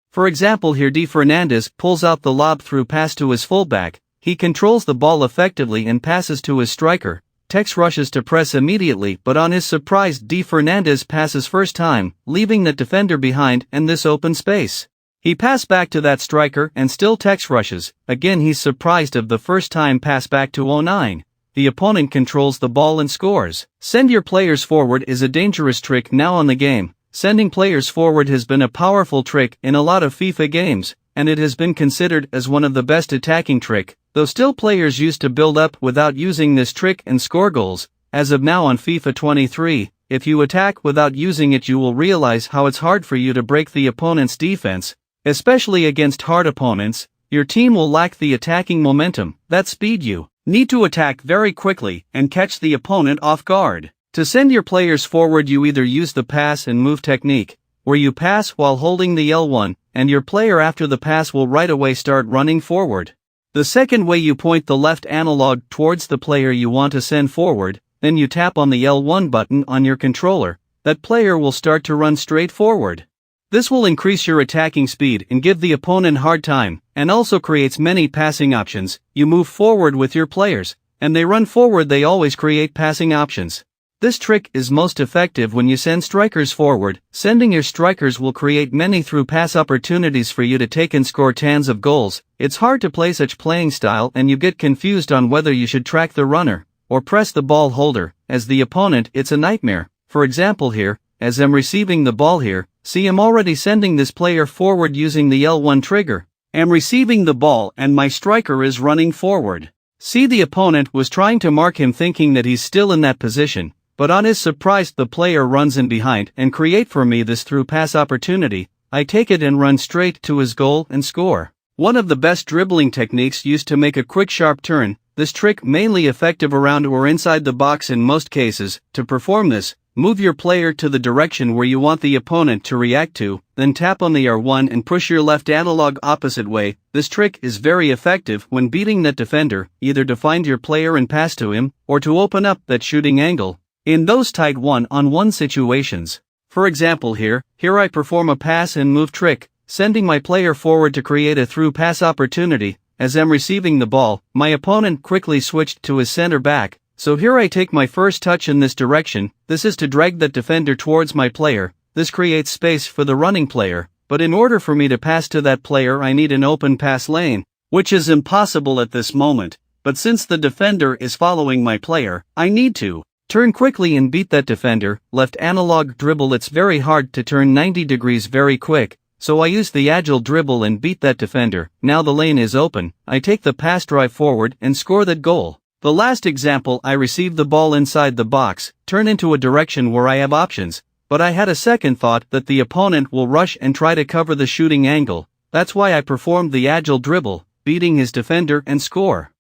For example, here D. Fernandez pulls out the lob through pass to his fullback, he controls the ball effectively and passes to his striker. Tex rushes to press immediately, but on his surprise D. Fernandez passes first time, leaving the defender behind and this open space. He passed back to that striker and still Tex rushes, again he's surprised of the first time pass back to 09. The opponent controls the ball and scores. Send your players forward is a dangerous trick now on the game. Sending players forward has been a powerful trick in a lot of FIFA games, and it has been considered as one of the best attacking trick, though still players used to build up without using this trick and score goals. As of now on FIFA 23, if you attack without using it you will realize how it's hard for you to break the opponent's defense, especially against hard opponents. Your team will lack the attacking momentum, that speed. You need to attack very quickly and catch the opponent off guard. To send your players forward you either use the pass and move technique, where you pass while holding the L1, and your player after the pass will right away start running forward. The second way, you point the left analog towards the player you want to send forward, then you tap on the L1 button on your controller, that player will start to run straight forward. This will increase your attacking speed and give the opponent hard time, and also creates many passing options. You move forward with your players, and they run forward, they always create passing options. This trick is most effective when you send strikers forward. Sending your strikers will create many through pass opportunities for you to take and score tons of goals. It's hard to play such playing style and you get confused on whether you should track the runner or press the ball holder. As the opponent, it's a nightmare. For example, here, as I'm receiving the ball here, see I'm already sending this player forward using the L1 trigger. I'm receiving the ball and my striker is running forward. See, the opponent was trying to mark him thinking that he's still in that position. But on his surprise the player runs in behind and create for me this through pass opportunity. I take it and run straight to his goal and score. One of the best dribbling techniques used to make a quick sharp turn. This trick mainly effective around or inside the box in most cases. To perform this, move your player to the direction where you want the opponent to react to, then tap on the R1 and push your left analog opposite way. This trick is very effective when beating that defender, either to find your player and pass to him, or to open up that shooting angle. In those tight one-on-one situations. For example, here I perform a pass and move trick, sending my player forward to create a through pass opportunity. As I'm receiving the ball, my opponent quickly switched to his center back, so here I take my first touch in this direction. This is to drag that defender towards my player. This creates space for the running player, but in order for me to pass to that player I need an open pass lane, which is impossible at this moment. But since the defender is following my player, I need to turn quickly and beat that defender. Left analog dribble, it's very hard to turn 90 degrees very quick, so I use the Agile dribble and beat that defender. Now the lane is open, I take the pass, drive forward and score that goal. The last example, I receive the ball inside the box, turn into a direction where I have options, but I had a second thought that the opponent will rush and try to cover the shooting angle. That's why I performed the Agile dribble, beating his defender and score.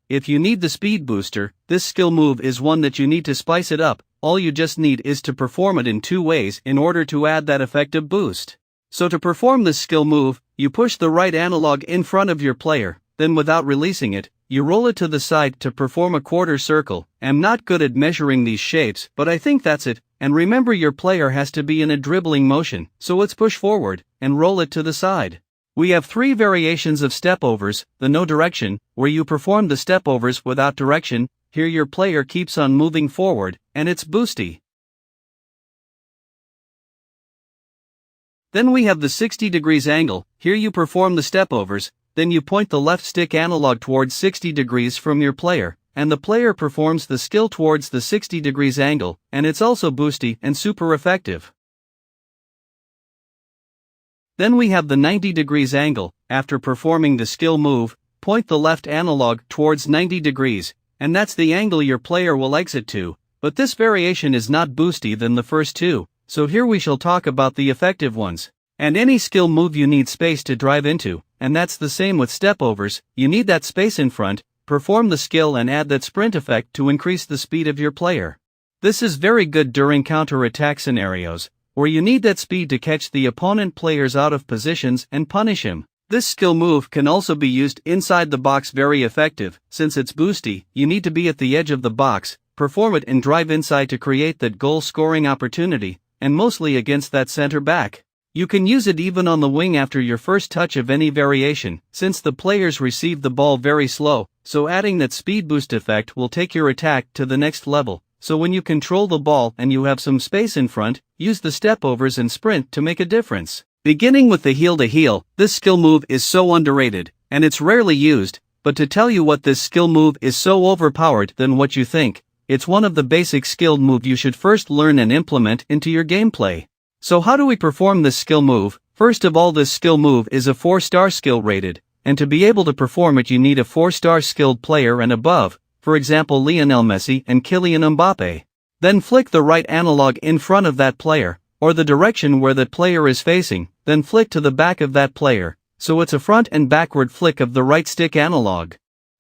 If you need the speed booster, this skill move is one that you need to spice it up. All you just need is to perform it in two ways in order to add that effective boost. So to perform this skill move, you push the right analog in front of your player, then without releasing it, you roll it to the side to perform a quarter circle. I'm not good at measuring these shapes, but I think that's it. And remember, your player has to be in a dribbling motion, so let's push forward and roll it to the side. We have three variations of stepovers: the no direction, where you perform the stepovers without direction, here your player keeps on moving forward, and it's boosty. Then we have the 60 degrees angle, here you perform the stepovers, then you point the left stick analog towards 60 degrees from your player, and the player performs the skill towards the 60 degrees angle, and it's also boosty and super effective. Then we have the 90 degrees angle. After performing the skill move, point the left analog towards 90 degrees, and that's the angle your player will exit to, but this variation is not boosty than the first two. so here we shall talk about the effective ones. And any skill move you need space to drive into, and that's the same with stepovers, you need that space in front, perform the skill and add that sprint effect to increase the speed of your player. This is very good during counter-attack scenarios, where you need that speed to catch the opponent players out of positions and punish him. This skill move can also be used inside the box, very effective, since it's boosty, you need to be at the edge of the box, perform it and drive inside to create that goal-scoring opportunity, and mostly against that center back. You can use it even on the wing after your first touch of any variation, since the players receive the ball very slow, so adding that speed boost effect will take your attack to the next level. So when you control the ball and you have some space in front, use the stepovers and sprint to make a difference. Beginning with the heel to heel, this skill move is so underrated, and it's rarely used, but to tell you what this skill move is so overpowered than what you think, it's one of the basic skilled move you should first learn and implement into your gameplay. So how do we perform this skill move? First of all, this skill move is a 4-star skill rated, and to be able to perform it you need a 4-star skilled player and above, for example Lionel Messi and Kylian Mbappe. Then flick the right analog in front of that player, or the direction where that player is facing, then flick to the back of that player, so it's a front and backward flick of the right stick analog.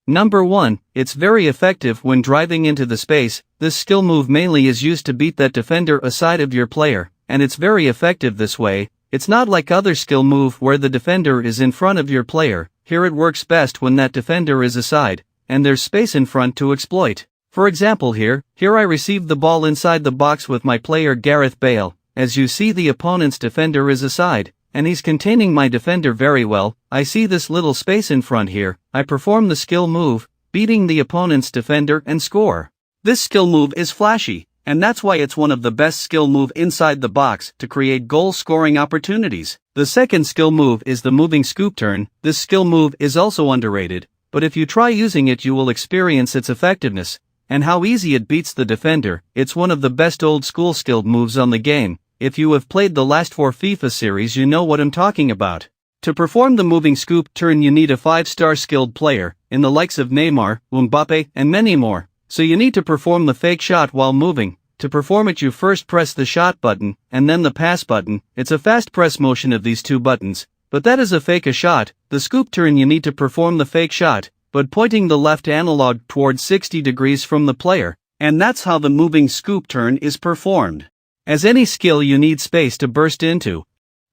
Number 1, it's very effective when driving into the space. This skill move mainly is used to beat that defender aside of your player, and it's very effective this way. It's not like other skill move where the defender is in front of your player. Here it works best when that defender is aside, and there's space in front to exploit. For example here I received the ball inside the box with my player Gareth Bale. As you see, the opponent's defender is aside, and he's containing my defender very well. I see this little space in front here, I perform the skill move, beating the opponent's defender and score. This skill move is flashy, and that's why it's one of the best skill move inside the box to create goal-scoring opportunities. The second skill move is the moving scoop turn. This skill move is also underrated, but if you try using it you will experience its effectiveness, and how easy it beats the defender. It's one of the best old-school skilled moves on the game. If you have played the last 4 FIFA series you know what I'm talking about. To perform the moving scoop turn you need a 5-star skilled player, in the likes of Neymar, Mbappe, and many more. So you need to perform the fake shot while moving. To perform it you first press the shot button, and then the pass button. It's a fast press motion of these two buttons, but that is a fake shot. The scoop turn you need to perform the fake shot, but pointing the left analog towards 60 degrees from the player, and that's how the moving scoop turn is performed. As any skill you need space to burst into.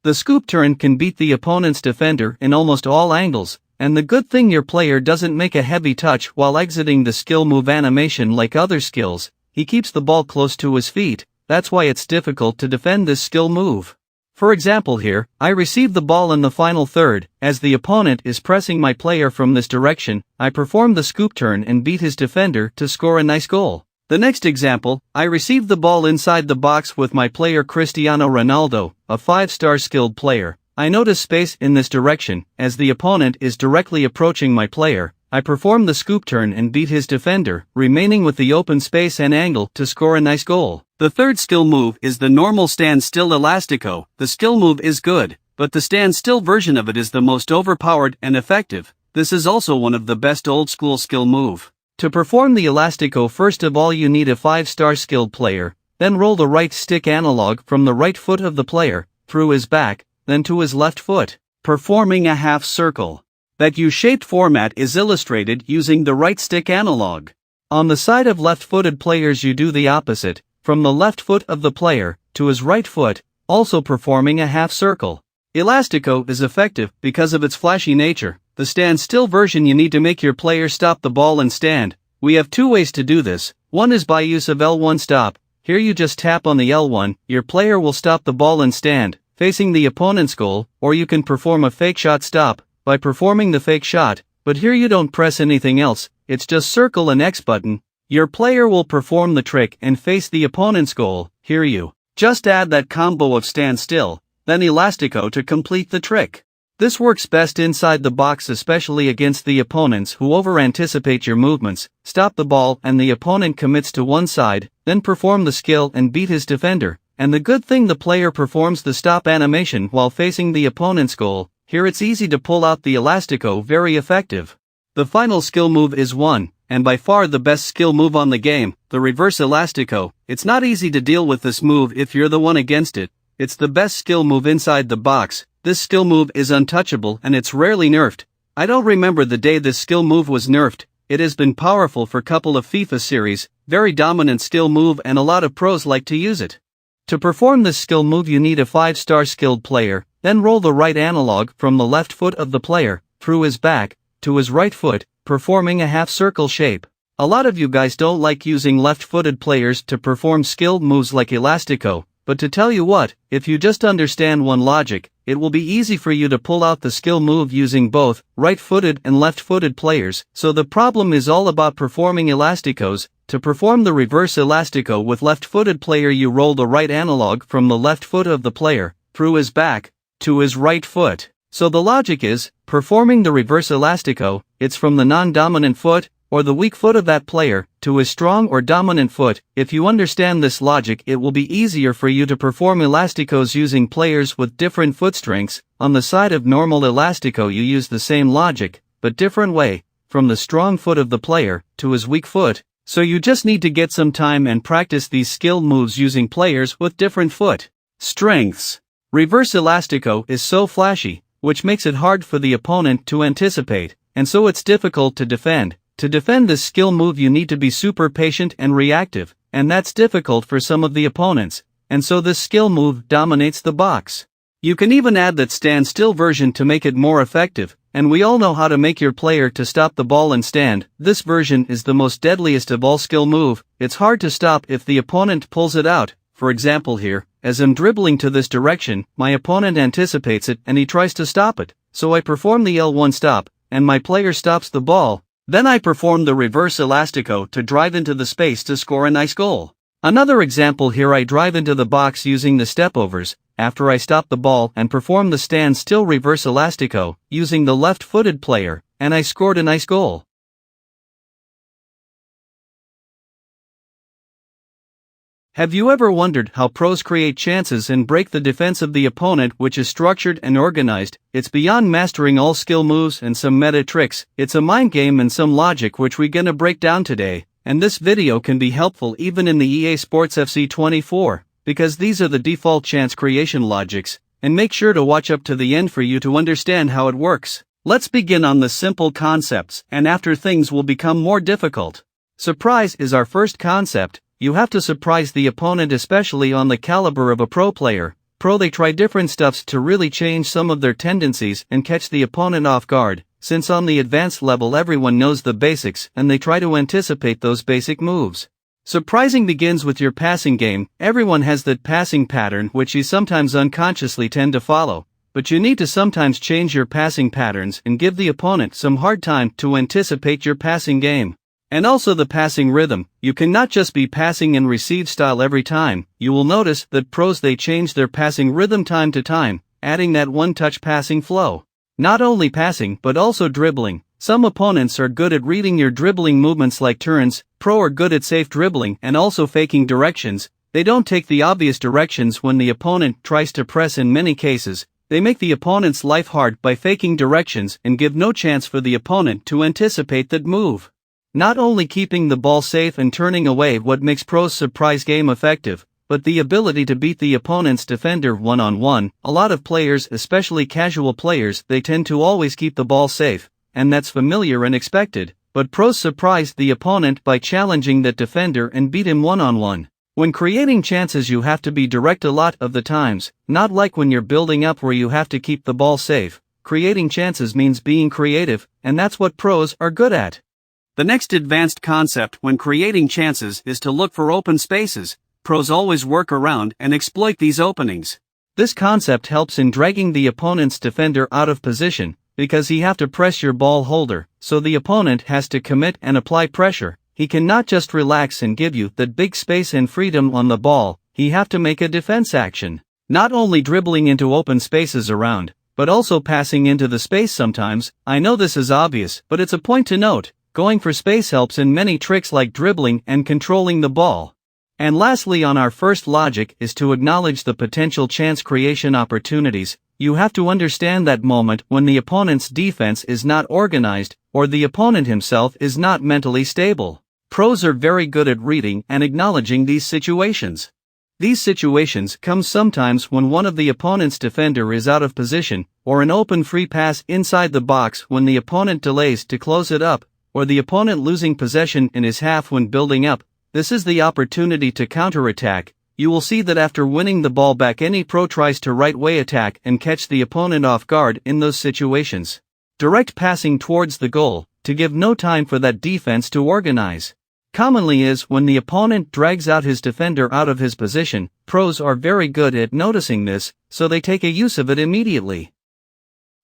The scoop turn can beat the opponent's defender in almost all angles, and the good thing your player doesn't make a heavy touch while exiting the skill move animation like other skills. He keeps the ball close to his feet. That's why it's difficult to defend this skill move. For example here, I receive the ball in the final third. As the opponent is pressing my player from this direction, I perform the scoop turn and beat his defender to score a nice goal. The next example, I receive the ball inside the box with my player Cristiano Ronaldo, a 5-star skilled player. I notice space in this direction. As the opponent is directly approaching my player, I perform the scoop turn and beat his defender, remaining with the open space and angle to score a nice goal. The third skill move is the normal standstill elastico. The skill move is good, but the standstill version of it is the most overpowered and effective. This is also one of the best old school skill move. To perform the elastico first of all you need a 5-star skilled player, then roll the right stick analog from the right foot of the player, through his back, then to his left foot, performing a half circle. That U-shaped format is illustrated using the right stick analog. On the side of left-footed players you do the opposite, from the left foot of the player, to his right foot, also performing a half circle. Elastico is effective because of its flashy nature. The standstill version you need to make your player stop the ball and stand. We have 2 ways to do this. One is by use of L1 stop. Here you just tap on the L1, your player will stop the ball and stand, facing the opponent's goal, or you can perform a fake shot stop, by performing the fake shot, but here you don't press anything else, it's just circle and X button. Your player will perform the trick and face the opponent's goal. Here you just add that combo of standstill, then elastico to complete the trick. This works best inside the box, especially against the opponents who over-anticipate your movements. Stop the ball and the opponent commits to one side, then perform the skill and beat his defender. And the good thing, the player performs the stop animation while facing the opponent's goal. Here it's easy to pull out the elastico, very effective. The final skill move is 1, and by far the best skill move on the game, the reverse elastico. It's not easy to deal with this move if you're the one against it. It's the best skill move inside the box. This skill move is untouchable and it's rarely nerfed. I don't remember the day this skill move was nerfed. It has been powerful for couple of FIFA series, very dominant skill move and a lot of pros like to use it. To perform this skill move you need a 5-star skilled player, then roll the right analog from the left foot of the player, through his back, to his right foot, performing a half-circle shape. A lot of you guys don't like using left-footed players to perform skilled moves like elastico, but to tell you what, if you just understand one logic, it will be easy for you to pull out the skill move using both right-footed and left-footed players. So the problem is all about performing elasticos. To perform the reverse elastico with left-footed player you roll the right analog from the left foot of the player, through his back, to his right foot. So the logic is, performing the reverse elastico, it's from the non-dominant foot, or the weak foot of that player, to his strong or dominant foot. If you understand this logic it will be easier for you to perform elasticos using players with different foot strengths. On the side of normal elastico you use the same logic, but different way, from the strong foot of the player, to his weak foot. So you just need to get some time and practice these skilled moves using players with different foot strengths. Reverse elastico is so flashy, which makes it hard for the opponent to anticipate, and so it's difficult to defend. To defend this skill move you need to be super patient and reactive, and that's difficult for some of the opponents, and so this skill move dominates the box. You can even add that standstill version to make it more effective, and we all know how to make your player to stop the ball and stand. This version is the most deadliest of all skill move. It's hard to stop if the opponent pulls it out. For example here, as I'm dribbling to this direction, my opponent anticipates it and he tries to stop it, so I perform the L1 stop, and my player stops the ball. Then I perform the reverse elastico to drive into the space to score a nice goal. Another example here, I drive into the box using the stepovers, after I stop the ball and perform the standstill reverse elastico, using the left-footed player, and I scored a nice goal. Have you ever wondered how pros create chances and break the defense of the opponent, which is structured and organized? It's beyond mastering all skill moves and some meta tricks. It's a mind game and some logic which we're gonna break down today, and this video can be helpful even in the EA Sports FC 24, because these are the default chance creation logics, and make sure to watch up to the end for you to understand how it works. Let's begin on the simple concepts, and after things will become more difficult. Surprise is our first concept. You have to surprise the opponent, especially on the caliber of a pro player. They try different stuffs to really change some of their tendencies and catch the opponent off guard, since on the advanced level everyone knows the basics and they try to anticipate those basic moves. Surprising begins with your passing game. Everyone has that passing pattern which you sometimes unconsciously tend to follow, but you need to sometimes change your passing patterns and give the opponent some hard time to anticipate your passing game. And also the passing rhythm. You cannot just be passing and receive style every time. You will notice that pros, they change their passing rhythm time to time, adding that one-touch passing flow. Not only passing but also dribbling. Some opponents are good at reading your dribbling movements like turns. Pro are good at safe dribbling and also faking directions. They don't take the obvious directions when the opponent tries to press. In many cases, they make the opponent's life hard by faking directions and give no chance for the opponent to anticipate that move. Not only keeping the ball safe and turning away what makes pros' surprise game effective, but the ability to beat the opponent's defender one-on-one. A lot of players, especially casual players, they tend to always keep the ball safe, and that's familiar and expected, but pros surprise the opponent by challenging that defender and beat him one-on-one. When creating chances you have to be direct a lot of the times, not like when you're building up where you have to keep the ball safe. Creating chances means being creative, and that's what pros are good at. The next advanced concept when creating chances is to look for open spaces. Pros always work around and exploit these openings. This concept helps in dragging the opponent's defender out of position, because he have to press your ball holder, so the opponent has to commit and apply pressure. He cannot just relax and give you that big space and freedom on the ball, he have to make a defense action. Not only dribbling into open spaces around, but also passing into the space sometimes. I know this is obvious, but it's a point to note. Going for space helps in many tricks like dribbling and controlling the ball. And lastly, on our first logic is to acknowledge the potential chance creation opportunities. You have to understand that moment when the opponent's defense is not organized, or the opponent himself is not mentally stable. Pros are very good at reading and acknowledging these situations. These situations come sometimes when one of the opponent's defender is out of position, or an open free pass inside the box when the opponent delays to close it up, or the opponent losing possession in his half when building up. This is the opportunity to counterattack. You will see that after winning the ball back, any pro tries to right-way attack and catch the opponent off guard in those situations. Direct passing towards the goal, to give no time for that defense to organize. Commonly is when the opponent drags out his defender out of his position. Pros are very good at noticing this, so they take a use of it immediately.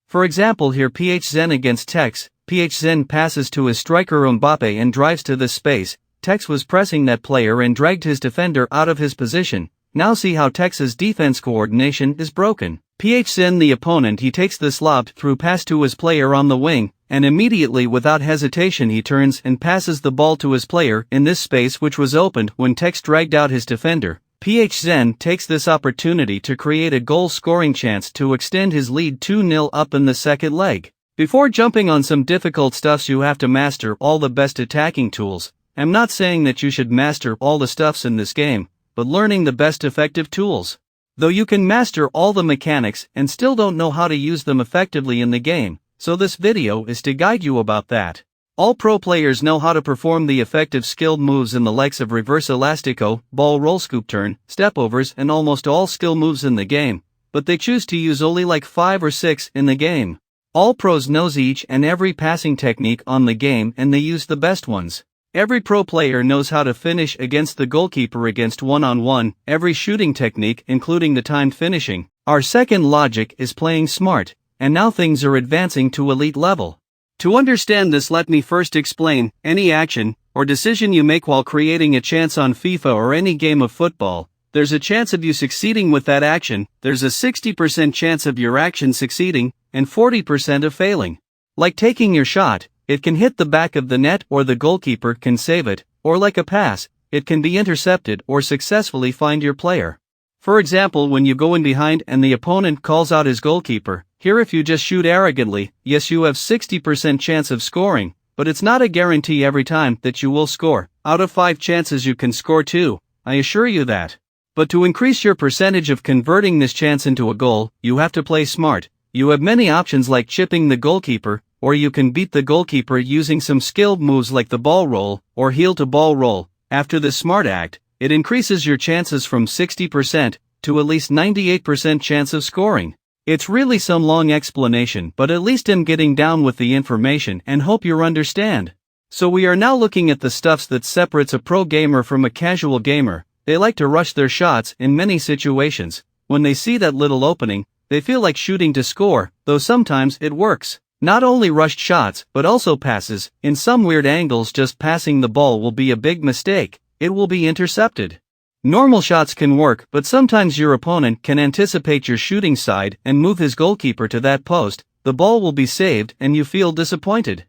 For example, here PHZen against Tex. PHZen passes to his striker Mbappe and drives to this space. Tex was pressing that player and dragged his defender out of his position. Now see how Tex's defense coordination is broken. PHZen the opponent, he takes this lobbed through pass to his player on the wing, and immediately without hesitation he turns and passes the ball to his player in this space which was opened when Tex dragged out his defender. PHZen takes this opportunity to create a goal-scoring chance to extend his lead 2-0 up in the second leg. Before jumping on some difficult stuffs, you have to master all the best attacking tools. I'm not saying that you should master all the stuffs in this game, but learning the best effective tools. Though you can master all the mechanics and still don't know how to use them effectively in the game, so this video is to guide you about that. All pro players know how to perform the effective skilled moves in the likes of reverse elastico, ball roll scoop turn, stepovers and almost all skill moves in the game, but they choose to use only like 5 or 6 in the game. All pros knows each and every passing technique on the game and they use the best ones. Every pro player knows how to finish against the goalkeeper against one-on-one, every shooting technique including the timed finishing. Our second logic is playing smart, and now things are advancing to elite level. To understand this, let me first explain, any action or decision you make while creating a chance on FIFA or any game of football, there's a chance of you succeeding with that action, there's a 60% chance of your action succeeding, and 40% of failing. Like taking your shot, it can hit the back of the net or the goalkeeper can save it, or like a pass, it can be intercepted or successfully find your player. For example, when you go in behind and the opponent calls out his goalkeeper, here if you just shoot arrogantly, yes you have 60% chance of scoring, but it's not a guarantee every time that you will score. Out of 5 chances you can score 2, I assure you that. But to increase your percentage of converting this chance into a goal, you have to play smart. You have many options like chipping the goalkeeper, or you can beat the goalkeeper using some skilled moves like the ball roll, or heel to ball roll. After this smart act, it increases your chances from 60% to at least 98% chance of scoring. It's really some long explanation, but at least I'm getting down with the information and hope you understand. So we are now looking at the stuffs that separates a pro gamer from a casual gamer. They like to rush their shots in many situations. When they see that little opening, they feel like shooting to score, though sometimes it works. Not only rushed shots, but also passes. In some weird angles, just passing the ball will be a big mistake. It will be intercepted. Normal shots can work, but sometimes your opponent can anticipate your shooting side and move his goalkeeper to that post. The ball will be saved and you feel disappointed.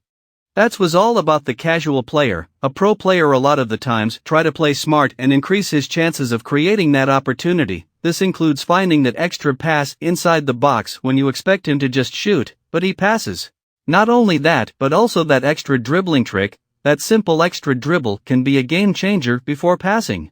That was all about the casual player. A pro player a lot of the times try to play smart and increase his chances of creating that opportunity. This includes finding that extra pass inside the box when you expect him to just shoot, but he passes. Not only that, but also that extra dribbling trick. That simple extra dribble can be a game changer before passing.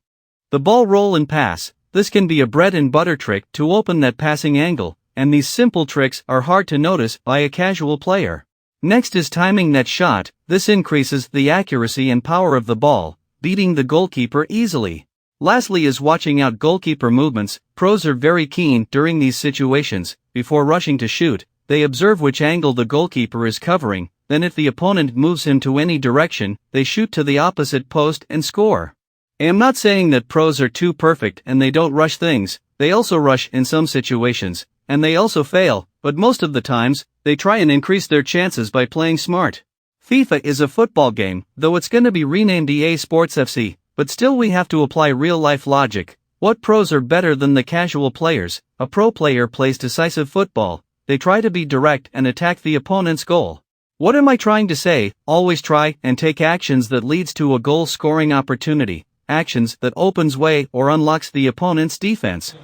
The ball roll and pass, this can be a bread and butter trick to open that passing angle, and these simple tricks are hard to notice by a casual player. Next is timing that shot. This increases the accuracy and power of the ball, beating the goalkeeper easily. Lastly is watching out goalkeeper movements. Pros are very keen during these situations. Before rushing to shoot, they observe which angle the goalkeeper is covering, then if the opponent moves him to any direction, they shoot to the opposite post and score. I am not saying that pros are too perfect and they don't rush things. They also rush in some situations, and they also fail, but most of the times, they try and increase their chances by playing smart. FIFA is a football game, though it's gonna be renamed EA Sports FC, but still we have to apply real-life logic. What pros are better than the casual players? A pro player plays decisive football. They try to be direct and attack the opponent's goal. What am I trying to say? Always try and take actions that leads to a goal-scoring opportunity. Actions that opens way or unlocks the opponent's defense.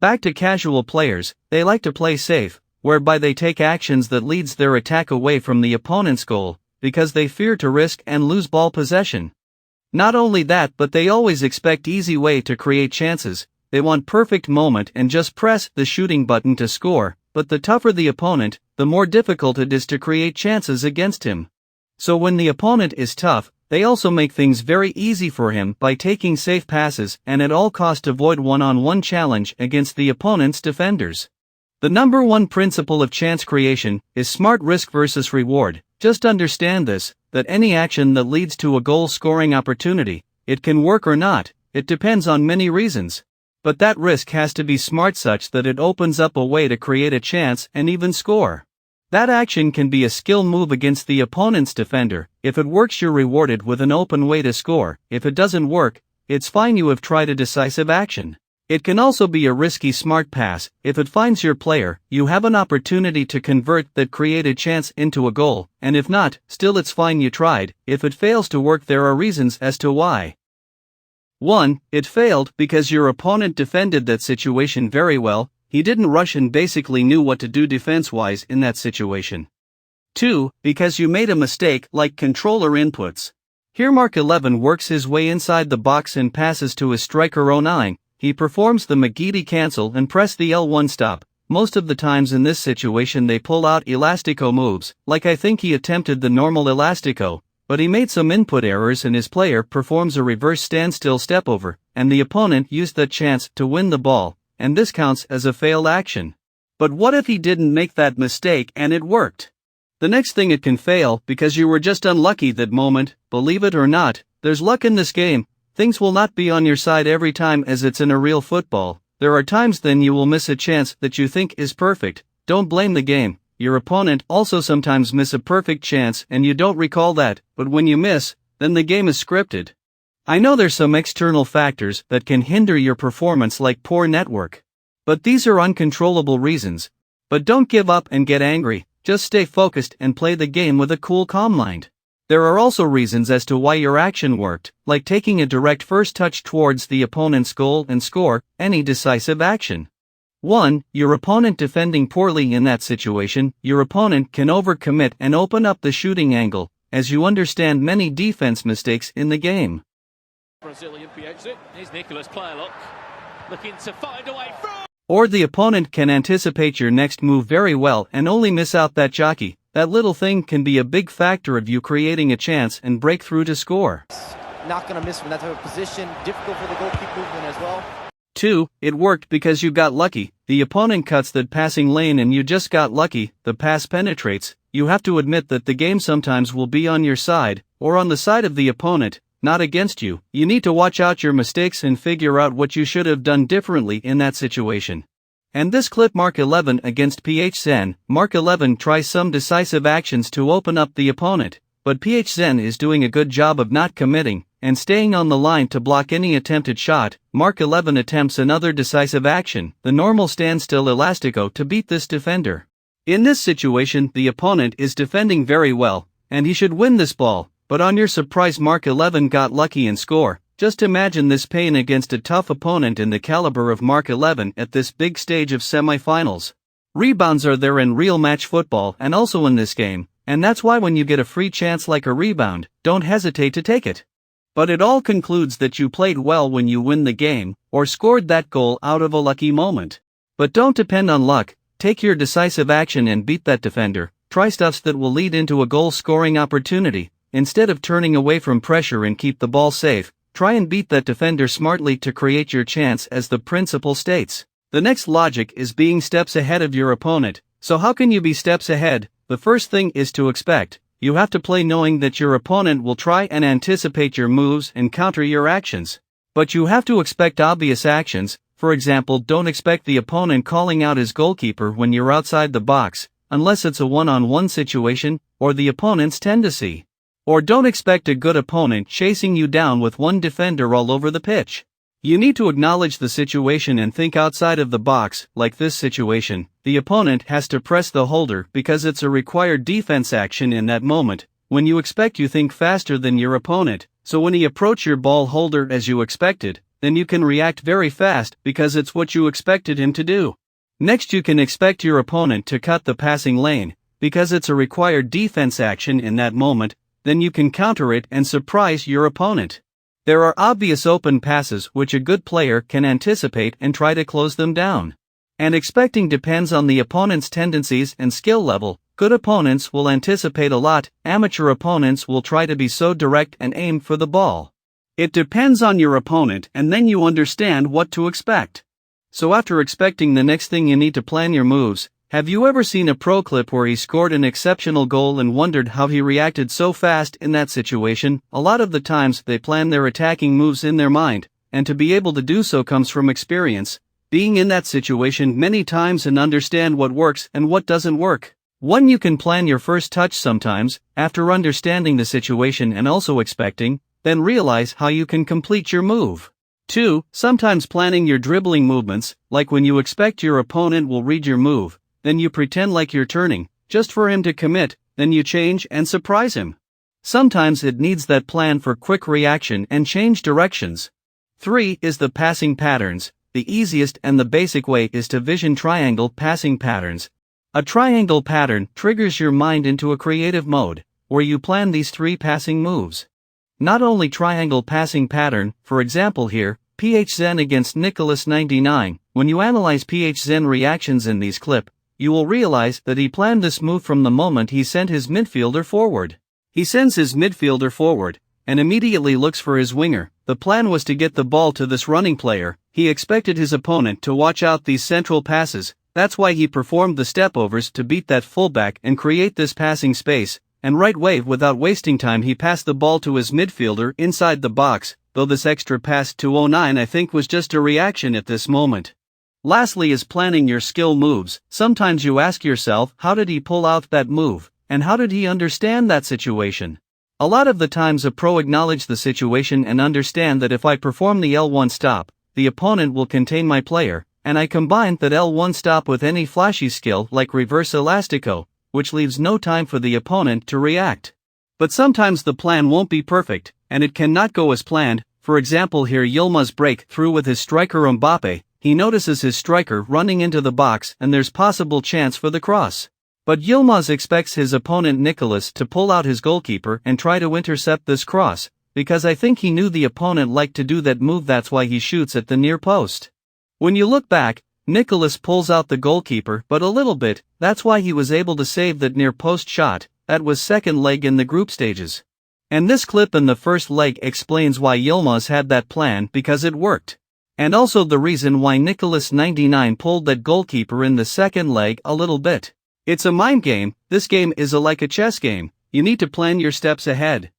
Back to casual players, they like to play safe, whereby they take actions that leads their attack away from the opponent's goal, because they fear to risk and lose ball possession. Not only that, but they always expect easy way to create chances. They want perfect moment and just press the shooting button to score, but the tougher the opponent, the more difficult it is to create chances against him. So when the opponent is tough, they also make things very easy for him by taking safe passes and at all cost avoid one-on-one challenge against the opponent's defenders. The number one principle of chance creation is smart risk versus reward. Just understand this, that any action that leads to a goal-scoring opportunity, it can work or not, it depends on many reasons. But that risk has to be smart such that it opens up a way to create a chance and even score. That action can be a skill move against the opponent's defender. If it works, you're rewarded with an open way to score. If it doesn't work, it's fine, you have tried a decisive action. It can also be a risky smart pass. If it finds your player, you have an opportunity to convert that created chance into a goal, and if not, still it's fine, you tried. If it fails to work, there are reasons as to why. 1. It failed because your opponent defended that situation very well. He didn't rush and basically knew what to do defense-wise in that situation. 2. Because you made a mistake like controller inputs. Here Mark 11 works his way inside the box and passes to his striker 09. He performs the McGeady cancel and press the L1 stop. Most of the times in this situation they pull out elastico moves, like I think he attempted the normal elastico, but he made some input errors and his player performs a reverse standstill step over, and the opponent used that chance to win the ball, and this counts as a failed action. But what if he didn't make that mistake and it worked? The next thing, it can fail because you were just unlucky that moment. Believe it or not, there's luck in this game. Things will not be on your side every time as it's in a real football. There are times then you will miss a chance that you think is perfect. Don't blame the game. Your opponent also sometimes miss a perfect chance and you don't recall that, but when you miss, then the game is scripted. I know there's some external factors that can hinder your performance like poor network. But these are uncontrollable reasons. But don't give up and get angry, just stay focused and play the game with a cool, calm mind. There are also reasons as to why your action worked, like taking a direct first touch towards the opponent's goal and score, any decisive action. 1. Your opponent defending poorly in that situation. Your opponent can overcommit and open up the shooting angle, as you understand many defense mistakes in the game. Brazilian exit. Here's Nicholas Playlock looking to find a way through. Or the opponent can anticipate your next move very well and only miss out that jockey. That little thing can be a big factor of you creating a chance and break through to score. Not gonna miss from that type of position. Difficult for the goalkeeper movement as well. 2. It worked because you got lucky. The opponent cuts that passing lane and you just got lucky. The pass penetrates. You have to admit that the game sometimes will be on your side, or on the side of the opponent, not against you. You need to watch out your mistakes and figure out what you should have done differently in that situation. And this clip Mark 11 against PHZen. Mark 11 tries some decisive actions to open up the opponent, but PHZen is doing a good job of not committing and staying on the line to block any attempted shot. Mark 11 attempts another decisive action, the normal standstill elastico, to beat this defender. In this situation, the opponent is defending very well, and he should win this ball, but on your surprise Mark 11 got lucky and score. Just imagine this pain against a tough opponent in the caliber of Mark 11 at this big stage of semifinals. Rebounds are there in real match football and also in this game, and that's why when you get a free chance like a rebound, don't hesitate to take it. But it all concludes that you played well when you win the game, or scored that goal out of a lucky moment. But don't depend on luck, take your decisive action and beat that defender. Try stuffs that will lead into a goal-scoring opportunity. Instead of turning away from pressure and keep the ball safe, try and beat that defender smartly to create your chance, as the principle states. The next logic is being steps ahead of your opponent. So how can you be steps ahead? The first thing is to expect. You have to play knowing that your opponent will try and anticipate your moves and counter your actions. But you have to expect obvious actions. For example, don't expect the opponent calling out his goalkeeper when you're outside the box, unless it's a one-on-one situation, or the opponent's tendency. Or don't expect a good opponent chasing you down with one defender all over the pitch. You need to acknowledge the situation and think outside of the box. Like this situation, the opponent has to press the holder because it's a required defense action in that moment. When you expect, you think faster than your opponent, so when he approach your ball holder as you expected, then you can react very fast because it's what you expected him to do. Next, you can expect your opponent to cut the passing lane, because it's a required defense action in that moment, then you can counter it and surprise your opponent. There are obvious open passes which a good player can anticipate and try to close them down. And expecting depends on the opponent's tendencies and skill level. Good opponents will anticipate a lot, amateur opponents will try to be so direct and aim for the ball. It depends on your opponent, and then you understand what to expect. So after expecting the next thing, you need to plan your moves. Have you ever seen a pro clip where he scored an exceptional goal and wondered how he reacted so fast in that situation? A lot of the times they plan their attacking moves in their mind, and to be able to do so comes from experience, being in that situation many times and understand what works and what doesn't work. 1. You can plan your first touch sometimes, after understanding the situation and also expecting, then realize how you can complete your move. 2. Sometimes planning your dribbling movements, like when you expect your opponent will read your move, then you pretend like you're turning, just for him to commit, then you change and surprise him. Sometimes it needs that plan for quick reaction and change directions. 3. Is the passing patterns. The easiest and the basic way is to vision triangle passing patterns. A triangle pattern triggers your mind into a creative mode, where you plan these 3 passing moves. Not only triangle passing pattern, for example here, PHZen against Nicholas 99, when you analyze PHZen reactions in these clip, you will realize that he planned this move from the moment he sent his midfielder forward. He sends his midfielder forward, and immediately looks for his winger. The plan was to get the ball to this running player. He expected his opponent to watch out these central passes, that's why he performed the stepovers to beat that fullback and create this passing space, and right away without wasting time he passed the ball to his midfielder inside the box, though this extra pass to 09 I think was just a reaction at this moment. Lastly is planning your skill moves. Sometimes you ask yourself, how did he pull out that move, and how did he understand that situation? A lot of the times a pro acknowledge the situation and understand that if I perform the L1 stop, the opponent will contain my player, and I combine that L1 stop with any flashy skill like reverse elastico, which leaves no time for the opponent to react. But sometimes the plan won't be perfect, and it cannot go as planned. For example here Yilmaz's break through with his striker Mbappe. He notices his striker running into the box and there's possible chance for the cross. But Yilmaz expects his opponent Nicholas to pull out his goalkeeper and try to intercept this cross, because I think he knew the opponent liked to do that move, that's why he shoots at the near post. When you look back, Nicholas pulls out the goalkeeper but a little bit, that's why he was able to save that near post shot. That was second leg in the group stages. And this clip in the first leg explains why Yilmaz had that plan, because it worked. And also the reason why Nicholas 99 pulled that goalkeeper in the second leg a little bit. It's a mind game. This game is like a chess game. You need to plan your steps ahead.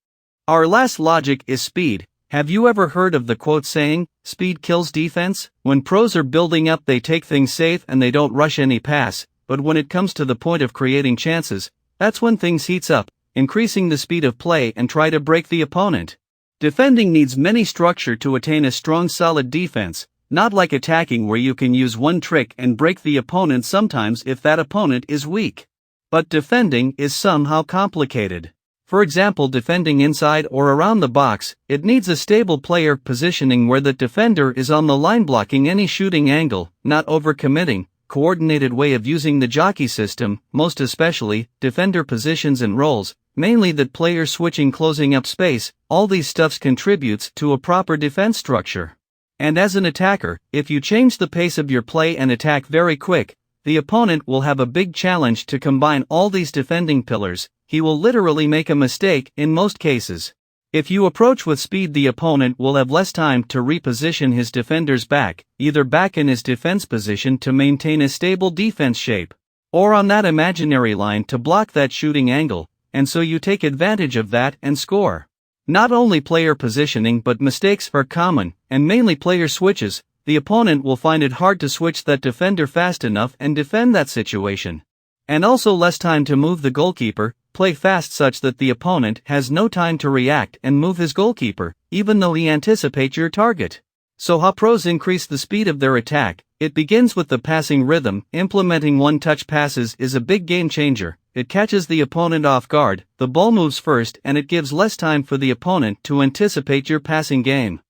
Our last logic is speed. Have you ever heard of the quote saying, speed kills defense? When pros are building up they take things safe and they don't rush any pass, but when it comes to the point of creating chances, that's when things heats up, increasing the speed of play and try to break the opponent. Defending needs many structure to attain a strong solid defense, not like attacking where you can use one trick and break the opponent sometimes if that opponent is weak. But defending is somehow complicated. For example, defending inside or around the box, it needs a stable player positioning where the defender is on the line blocking any shooting angle, not overcommitting, coordinated way of using the jockey system, most especially, defender positions and roles, mainly that player switching closing up space, all these stuffs contributes to a proper defense structure. And as an attacker, if you change the pace of your play and attack very quick, the opponent will have a big challenge to combine all these defending pillars. He will literally make a mistake in most cases. If you approach with speed, the opponent will have less time to reposition his defenders back, either back in his defense position to maintain a stable defense shape, or on that imaginary line to block that shooting angle, and so you take advantage of that and score. Not only player positioning but mistakes are common, and mainly player switches. The opponent will find it hard to switch that defender fast enough and defend that situation. And also less time to move the goalkeeper, play fast such that the opponent has no time to react and move his goalkeeper, even though he anticipates your target. So how pros increase the speed of their attack? It begins with the passing rhythm. Implementing one-touch passes is a big game changer. It catches the opponent off guard, the ball moves first and it gives less time for the opponent to anticipate your passing game.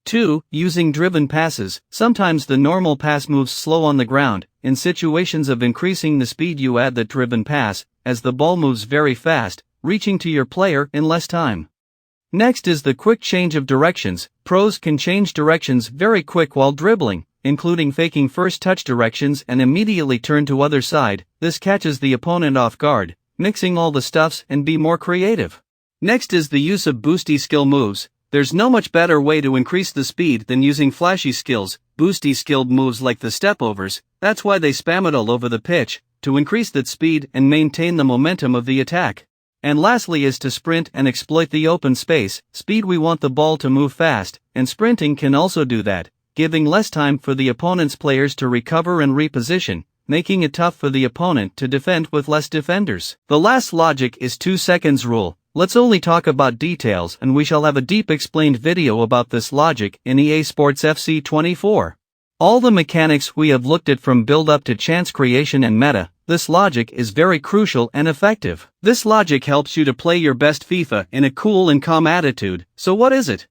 2. Using driven passes. Sometimes the normal pass moves slow on the ground. In situations of increasing the speed, you add the driven pass, as the ball moves very fast, reaching to your player in less time. Next is the quick change of directions. Pros can change directions very quick while dribbling, including faking first touch directions and immediately turn to other side. This catches the opponent off guard, mixing all the stuffs and be more creative. Next is the use of boosty skill moves. There's no much better way to increase the speed than using flashy skills, boosty skilled moves like the stepovers. That's why they spam it all over the pitch, to increase that speed and maintain the momentum of the attack. And lastly is to sprint and exploit the open space. Speed, we want the ball to move fast, and sprinting can also do that, giving less time for the opponent's players to recover and reposition, making it tough for the opponent to defend with less defenders. The last logic is 2 seconds rule. Let's only talk about details, and we shall have a deep explained video about this logic in EA Sports FC 24. All the mechanics we have looked at, from build-up to chance creation and meta, this logic is very crucial and effective. This logic helps you to play your best FIFA in a cool and calm attitude. So what is it?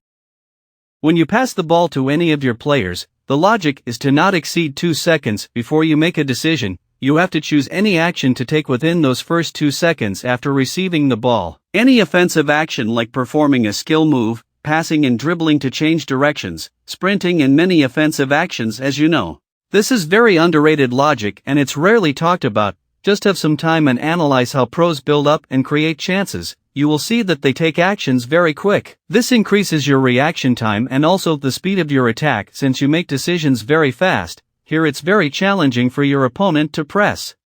When you pass the ball to any of your players, the logic is to not exceed 2 seconds before you make a decision. You have to choose any action to take within those first 2 seconds after receiving the ball. Any offensive action like performing a skill move, passing and dribbling to change directions, sprinting, and many offensive actions, as you know. This is very underrated logic and it's rarely talked about. Just have some time and analyze how pros build up and create chances. You will see that they take actions very quick. This increases your reaction time and also the speed of your attack, since you make decisions very fast. Here it's very challenging for your opponent to press.